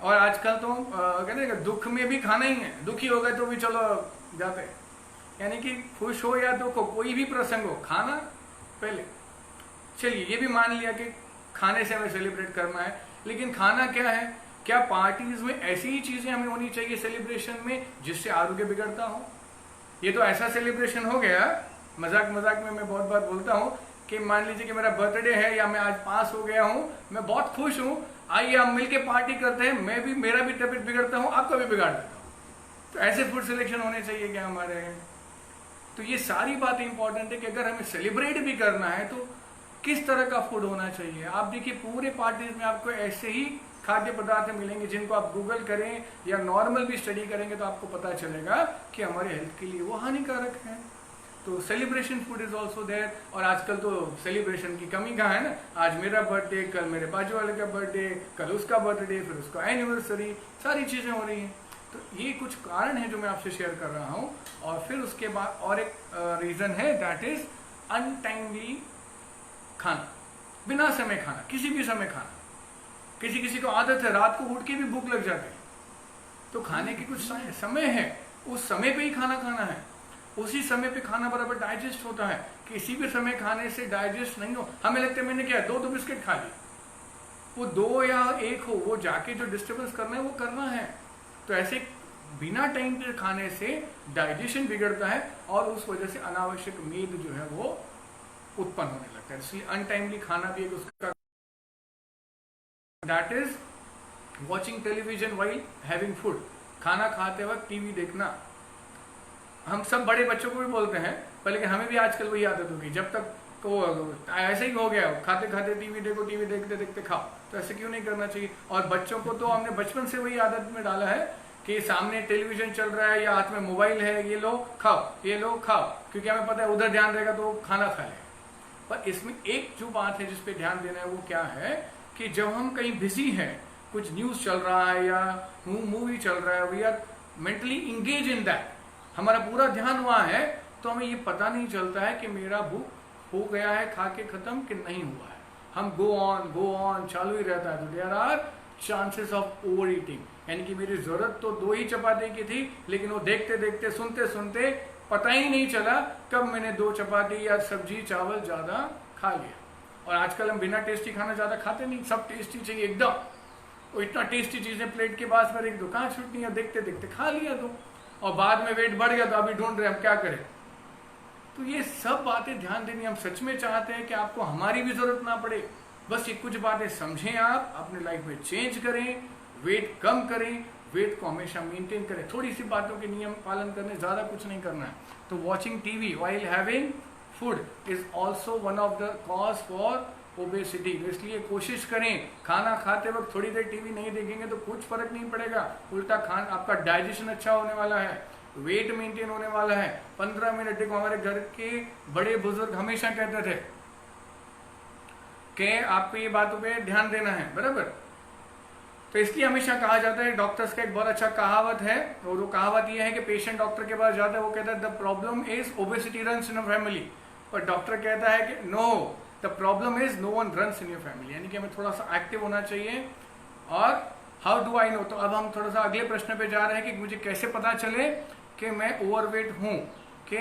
और आजकल तो कहते हैं दुख में भी खाना ही है, दुखी हो गए तो भी चलो जाते हैं, यानी कि खुश हो या दुख हो, कोई भी प्रसंग हो, खाना पहले। चलिए ये भी मान लिया कि खाने से हमें सेलिब्रेट करना है, लेकिन खाना क्या है? क्या पार्टीज में ऐसी ही चीजें हमें होनी चाहिए सेलिब्रेशन में जिससे आरोग्य बिगड़ता हो? ये तो ऐसा सेलिब्रेशन हो गया, मजाक में मैं बहुत बार बोलता हूँ कि मान लीजिए कि मेरा बर्थडे है या मैं आज पास हो गया हूँ, मैं बहुत खुश हूँ, आइए हम मिलके पार्टी करते हैं, मेरा भी तबीयत बिगड़ता हूँ, आपका भी बिगाड़ देता हूँ। तो ऐसे फूड सिलेक्शन होने चाहिए क्या हमारे? तो ये सारी बातें इंपॉर्टेंट है कि अगर हमें सेलिब्रेट भी करना है तो किस तरह का फूड होना चाहिए। आप देखिए पूरे पार्टीज में आपको ऐसे ही खाद्य पदार्थ मिलेंगे जिनको आप गूगल करें या नॉर्मल भी स्टडी करेंगे तो आपको पता चलेगा कि हमारे हेल्थ के लिए वो हानिकारक है। तो celebration food is also there. और आजकल तो सेलिब्रेशन की कमी कहाँ है ना, आज मेरा बर्थडे, कल मेरे बाजू वाले का बर्थडे, कल उसका बर्थडे, फिर उसका एनिवर्सरी, सारी चीजें हो रही हैं। तो ये कुछ कारण है जो मैं आपसे शेयर कर रहा हूँ। और फिर उसके बाद और एक रीजन है, दैट इज अनटाइमली खाना, बिना समय खाना, किसी भी समय खाना। किसी को आदत है रात को उठ के भी भूख लग जाती है, तो खाने के कुछ समय है, उस समय पे ही खाना खाना है, उसी समय पे खाना बराबर डाइजेस्ट होता है। किसी भी समय खाने से डाइजेस्ट नहीं हो, हमें लगता है मैंने क्या दो बिस्किट खा ली, वो 2 या 1 हो, वो जाके जो डिस्टर्बेंस करना है वो करना है। तो ऐसे बिना टाइम पे खाने से डाइजेशन बिगड़ता है और उस वजह से अनावश्यक मेद जो है वो उत्पन्न होने लगता है। इसलिए अनटाइमली खाना भी एक उसका, that is watching television while having food, खाना खाते वक्त टीवी देखना। हम सब बड़े बच्चों को भी बोलते हैं पर लेकिन हमें भी आजकल वही आदत होगी, जब तक तो ऐसे ही हो गया, खाते खाते टीवी देखो, टीवी देखते देखते खाओ। तो ऐसे क्यों नहीं करना चाहिए? और बच्चों को तो हमने बचपन से वही आदत में डाला है कि सामने टेलीविजन चल रहा है या हाथ में मोबाइल है, ये लो खाओ, ये लो खाओ, क्योंकि हमें पता है उधर ध्यान रहेगा तो खाना खा लेगा। पर इसमें एक जो बात है जिसपे ध्यान देना है वो क्या है कि जब हम कहीं बिजी हैं, कुछ न्यूज चल रहा है या मूवी चल रहा है, we are mentally engage in that, हमारा पूरा ध्यान वहां है, तो हमें ये पता नहीं चलता है कि मेरा भूख हो गया है खा के खत्म कि नहीं हुआ है। हम गो ऑन चालू ही रहता है। तो there are chances of over eating, यानी कि मेरी जरूरत तो 2 ही चपाती की थी, लेकिन वो देखते देखते सुनते सुनते पता ही नहीं चला कब मैंने 2 चपाती या सब्जी चावल ज्यादा खा लिया। और आजकल हम बिना टेस्टी खाना ज्यादा खाते नहीं, सब टेस्टी चाहिए एकदम, वो इतना टेस्टी चीजें प्लेट के पास पर एक दुकान छूटनी है, देखते देखते खा लिया तो, और बाद में वेट बढ़ गया तो अभी ढूंढ रहे हम क्या करें। तो ये सब बातें ध्यान देनी, हम सच में चाहते हैं कि आपको हमारी भी जरूरत ना पड़े, बस ये कुछ बातें समझें, आप अपने लाइफ में चेंज करें, वेट कम करें, वेट को हमेशा मेंटेन करें, थोड़ी सी बातों के नियम पालन करने, ज्यादा कुछ नहीं करना है। तो watching TV while having food is also one of the cause for obesity. तो इसलिए कोशिश करें खाना खाते वक्त थोड़ी देर टीवी नहीं देखेंगे तो कुछ फर्क नहीं पड़ेगा, उल्टा आपका डाइजेशन अच्छा होने वाला है, वेट मेंटेन होने वाला है। 15 मिनट, देखो हमारे घर के बड़े बुजुर्ग हमेशा कहते थे कि आपको ये बातों पे ध्यान देना है, बराबर। तो इसलिए हमेशा कहा जाता है, डॉक्टर्स का एक बहुत अच्छा कहावत है, और वो कहावत ये है कि पेशेंट डॉक्टर के पास जाता है, वो कहता है the problem is obesity runs in a family, पर डॉक्टर कहता है कि no, the problem is no one runs in your family, यानी कि हमें थोड़ा सा एक्टिव होना चाहिए। और हाउ डू आई नो, तो अब हम थोड़ा सा अगले प्रश्न पे जा रहे हैं कि मुझे कैसे पता चले कि मैं ओवरवेट हूं कि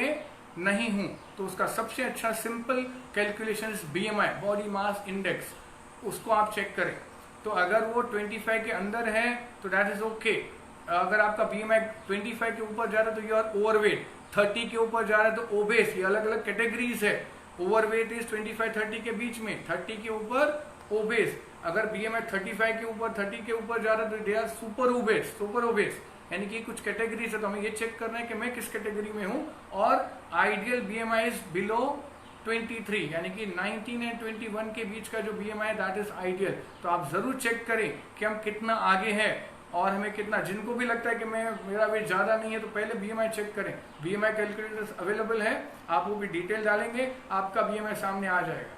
नहीं हूं। तो उसका सबसे अच्छा simple calculation BMI, body mass index, उसको आप चेक करें। तो अगर वो 25 के अंदर है तो दैट इज ओके। अगर आपका BMI 25 के ऊपर जा रहा है तो यू आर ओवरवेट, 30 के ऊपर जा रहा है तो ओबेस। ये अलग अलग कैटेगरीज है। ओवरवेट इज 25-30 के बीच में, 30 के ऊपर ओबेस। अगर BMI 35 के ऊपर, 30 के ऊपर जा रहा है तो they are super obese, super obese, यानी कि कुछ कैटेगरीज है। तो हमें ये चेक करना है कि मैं किस कैटेगरी में हूं। और आइडियल BMI इज बिलो 23, यानी कि 19 एंड 21 के बीच का जो BMI है दैट इज आइडियल। तो आप जरूर चेक करें कि हम कितना आगे हैं और हमें कितना, जिनको भी लगता है कि मेरा वेट ज्यादा नहीं है तो पहले BMI चेक करें। BMI कैलकुलेटर्स अवेलेबल है, आप वो भी डिटेल डालेंगे, आपका BMI सामने आ जाएगा।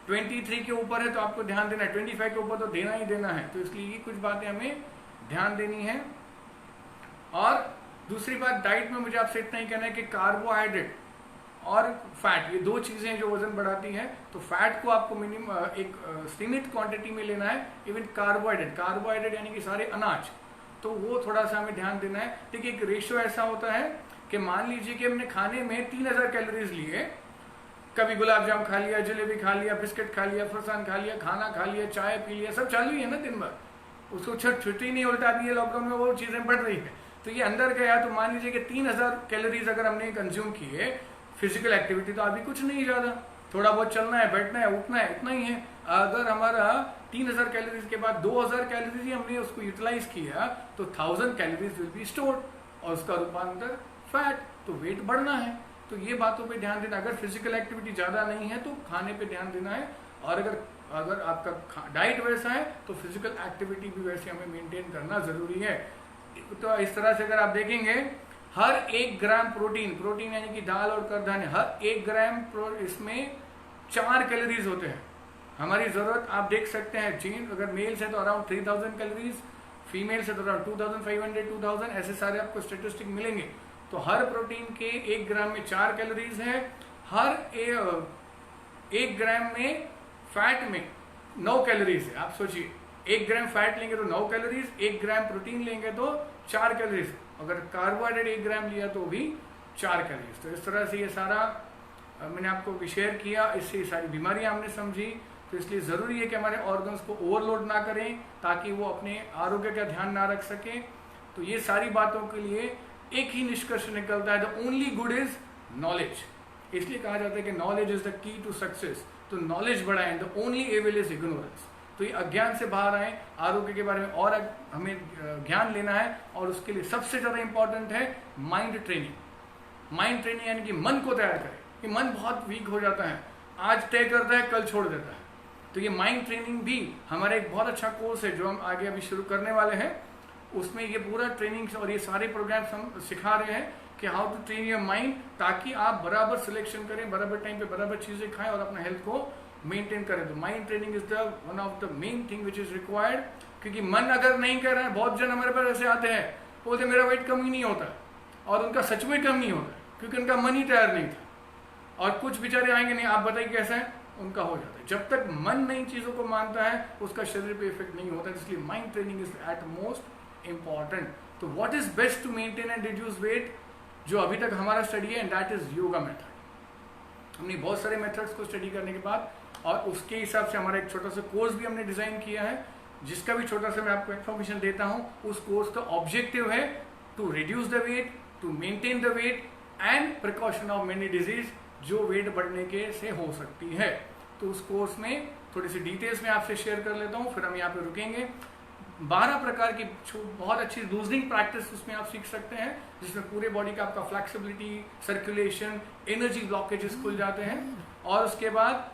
23 के ऊपर है तो आपको ध्यान देना है, 25 के ऊपर तो देना ही देना है। तो इसलिए ये कुछ बातें हमें ध्यान देनी है। और दूसरी बात, डाइट में मुझे आपसे इतना ही कहना है कि कार्बोहाइड्रेट और फैट, ये दो चीजें जो वजन बढ़ाती हैं। तो फैट को आपको मिनिमम एक सीमित क्वांटिटी में लेना है। इवन कार्बोहाइड्रेट यानी कि सारे अनाज, तो वो थोड़ा सा हमें ध्यान देना है। देखिए एक रेशियो ऐसा होता है कि मान लीजिए कि हमने खाने में 3000 कैलोरीज लिए, कभी गुलाब जाम खा लिया, जलेबी खा लिया, बिस्किट खा लिया, फरसान खा लिया, खाना खा लिया, चाय पी लिया, सब चालू ही है ना दिन भर, उसको छुट्टी नहीं, उल्टा अभी ये लॉकडाउन में वो चीजें बढ़ रही है। तो ये अंदर गया तो मान लीजिए कि 3000 कैलोरीज अगर हमने कंज्यूम किए, फिजिकल एक्टिविटी तो अभी कुछ नहीं ज्यादा, थोड़ा बहुत चलना है, बैठना है, उठना है, इतना ही है। अगर हमारा 3000 कैलोरीज के बाद 2000 कैलोरीज हमने उसको यूटिलाइज किया तो 1000 कैलोरीज विल बी स्टोर्ड और उसका रूपांतर फैट, तो वेट बढ़ना है। तो ये बातों पे ध्यान देना। अगर फिजिकल एक्टिविटी ज्यादा नहीं है तो खाने पे ध्यान देना है, और अगर आपका डाइट वैसा है तो फिजिकल एक्टिविटी भी वैसे हमें मेंटेन करना जरूरी है। तो इस तरह से अगर आप देखेंगे, हर 1 ग्राम प्रोटीन यानी कि दाल और करधान्य, हर 1 ग्राम इसमें 4 कैलोरीज होते हैं। हमारी जरूरत आप देख सकते हैं, जीन अगर मेल्स है तो अराउंड 3000 कैलोरीज, फीमेल्स है तो अराउंड 2500-2000, ऐसे सारे आपको स्टेटिस्टिक मिलेंगे। तो हर प्रोटीन के 1 ग्राम में 4 कैलोरीज है। हर 1 ग्राम में फैट में 9 कैलोरीज है। आप सोचिए 1 ग्राम फैट लेंगे तो 9 कैलोरीज, 1 ग्राम प्रोटीन लेंगे तो 4 कैलोरीज, अगर कार्बोहाइड्रेट 1 ग्राम लिया तो भी 4 कैलोरीज। तो इस तरह से ये सारा मैंने आपको शेयर किया, इससे सारी बीमारियां हमने समझी। तो इसलिए जरूरी है कि हमारे ऑर्गन्स को ओवरलोड ना करें ताकि वो अपने आरोग्य का ध्यान ना रख सके। तो ये सारी बातों के लिए एक ही निष्कर्ष निकलता है, the only good is knowledge. इसलिए कहा जाता है कि knowledge is the key to success. तो नॉलेज बढ़ाएं, the only evil is ignorance. तो ये अज्ञान से बाहर आए, आरोग्य के बारे में और हमें ज्ञान लेना है, और उसके लिए सबसे ज्यादा इंपॉर्टेंट है माइंड ट्रेनिंग। माइंड ट्रेनिंग यानी कि मन को तैयार करें। कि मन बहुत वीक हो जाता है, आज तय करता है, कल छोड़ देता है। तो ये माइंड ट्रेनिंग भी हमारा एक बहुत अच्छा कोर्स है जो हम आगे अभी शुरू करने वाले हैं। उसमें ये पूरा ट्रेनिंग और ये सारे प्रोग्राम्स हम सिखा रहे हैं कि how to train your mind, ताकि आप बराबर सिलेक्शन करें, बराबर टाइम पे बराबर चीजें खाएं और अपना हेल्थ को मेंटेन करें। तो mind training is the one of the main thing which is required. क्योंकि मन अगर नहीं कर रहा है, बहुत जन हमारे पास ऐसे आते हैं, बोलते मेरा वेट कम ही नहीं होता, और उनका सच में कम नहीं होता क्योंकि उनका मन ही तैयार नहीं था। और कुछ बेचारे आएंगे, नहीं आप बताइए कैसा है, उनका हो जाता है। जब तक मन नई चीजों को मानता है उसका शरीर पे इफेक्ट नहीं होता। इसलिए mind training is at most important. तो what is best to maintain and reduce weight, जो अभी तक हमारा स्टडी है, and that is yoga method. हमने बहुत सारे मेथड्स को स्टडी करने के बाद और उसके हिसाब से हमारा एक छोटा सा कोर्स भी हमने डिजाइन किया है, जिसका भी छोटा सा मैं आपको इन्फॉर्मेशन देता हूं। उस कोर्स का ऑब्जेक्टिव है to reduce the weight, to maintain the weight and precaution of many disease जो वेट बढ़ने के से हो सकती है। तो उस कोर्स में थोड़ी सी डिटेल्स में आपसे शेयर कर लेता हूं, फिर हम यहाँ पे रुकेंगे। 12 प्रकार की बहुत अच्छी लूजनिंग प्रैक्टिस उसमें आप सीख सकते हैं, जिसमें पूरे बॉडी का आपका फ्लेक्सिबिलिटी, सर्कुलेशन, एनर्जी ब्लॉकेजेस खुल जाते हैं। और उसके बाद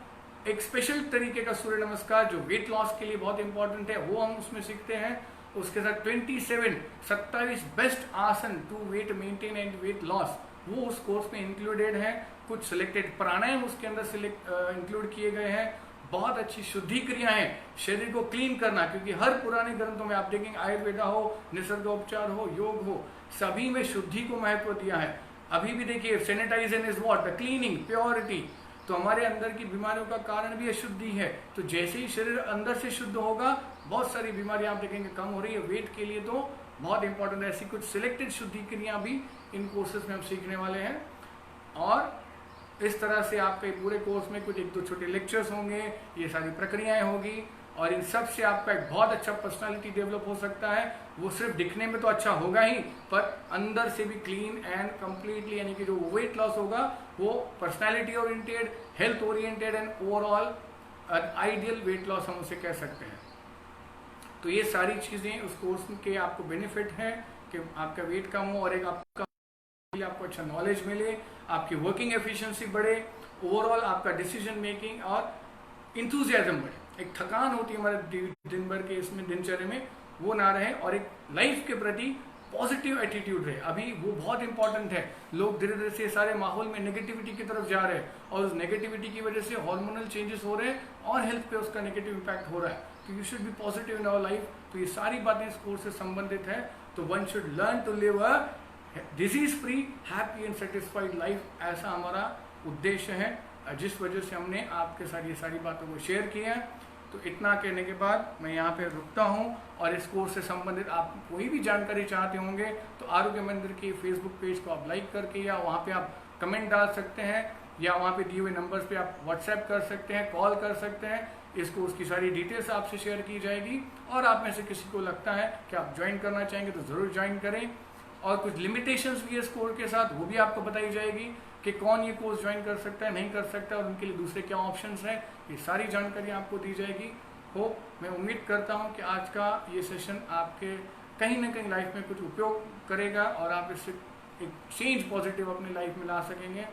एक स्पेशल तरीके का सूर्य नमस्कार जो वेट लॉस के लिए बहुत इंपॉर्टेंट है, वो हम उसमें सीखते हैं। उसके साथ 27 बेस्ट आसन to weight maintain and weight loss, वो उस कोर्स में इंक्लूडेड है। कुछ सिलेक्टेड प्राणायाम उसके अंदर इंक्लूड किए गए हैं। बहुत अच्छी शुद्धि क्रियाएं, शरीर को क्लीन करना, क्योंकि हर पुराने ग्रंथों में आप देखेंगे, आयुर्वेदा हो, निसर्गोपचार हो, योग हो, सभी में शुद्धि को महत्व दिया है। अभी भी देखिए, sanitization is what, the cleaning, purity. तो हमारे अंदर की बीमारियों का कारण भी अशुद्धि है। तो जैसे ही शरीर अंदर से शुद्ध होगा, बहुत सारी बीमारियां आप देखेंगे कम हो रही है। वेट के लिए तो बहुत इंपॉर्टेंट है। ऐसी कुछ सिलेक्टेड शुद्धि क्रियाएं भी इन कोर्सेज में हम सीखने वाले हैं। और इस तरह से आपके पूरे कोर्स में कुछ 1-2 छोटे लेक्चर्स होंगे, ये सारी प्रक्रियाएं होगी, और इन सब से आपका एक बहुत अच्छा पर्सनालिटी डेवलप हो सकता है। वो सिर्फ दिखने में तो अच्छा होगा ही, पर अंदर से भी क्लीन एंड कंप्लीटली, यानी कि जो वेट लॉस होगा वो personality oriented, health oriented and overall ideal weight loss हम उसे कह सकते हैं। तो ये सारी चीजें उस कोर्स के आपको बेनिफिट हैं कि आपका वेट कम हो और एक आपको अच्छा नॉलेज मिले, आपकी वर्किंग एफिशिएंसी बढ़े, ओवरऑल आपका डिसीजन मेकिंग और इंथुजियाज्म बढ़े। एक थकान होती है हमारे दिन भर के इसमें दिनचर्या में, वो ना रहे, और एक लाइफ के प्रति पॉजिटिव एटीट्यूड रहे। अभी वो बहुत इंपॉर्टेंट है। लोग धीरे धीरे से सारे माहौल में नेगेटिविटी की तरफ जा रहे हैं, और उस नेगेटिविटी की वजह से हार्मोनल चेंजेस हो रहे हैं और हेल्थ पे उसका नेगेटिव इंपैक्ट हो रहा है। तो you should be positive in our life. तो ये सारी बातें इस कोर्स से संबंधित है। तो one should learn to live a disease free, happy and satisfied life, ऐसा हमारा उद्देश्य है, जिस वजह से हमने आपके साथ ये सारी बातों को शेयर किया है। तो इतना कहने के बाद मैं यहाँ पे रुकता हूँ, और इस कोर्स से संबंधित आप कोई भी जानकारी चाहते होंगे तो आरोग्य मंदिर के फेसबुक पेज को आप लाइक करके, या वहाँ पे आप कमेंट डाल सकते हैं, या वहाँ पे दिए हुए नंबर्स पे आप व्हाट्सएप कर सकते हैं, कॉल कर सकते हैं। इस कोर्स की सारी डिटेल्स आपसे शेयर की जाएगी, और आप में से किसी को लगता है कि आप ज्वाइन करना चाहेंगे तो ज़रूर ज्वाइन करें। और कुछ लिमिटेशंस भी है इस कोर्स के साथ, वो भी आपको बताई जाएगी कि कौन ये कोर्स ज्वाइन कर सकता है, नहीं कर सकता, और उनके लिए दूसरे क्या ऑप्शंस हैं। ये सारी जानकारी आपको दी जाएगी। मैं उम्मीद करता हूँ कि आज का ये सेशन आपके कहीं ना कहीं लाइफ में कुछ उपयोग करेगा, और आप इससे एक चेंज पॉजिटिव अपनी लाइफ में ला सकेंगे।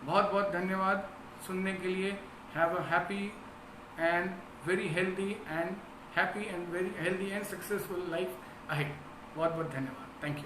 बहुत बहुत धन्यवाद सुनने के लिए। Have a happy and very healthy and successful life ahead. बहुत बहुत धन्यवाद। Thank you.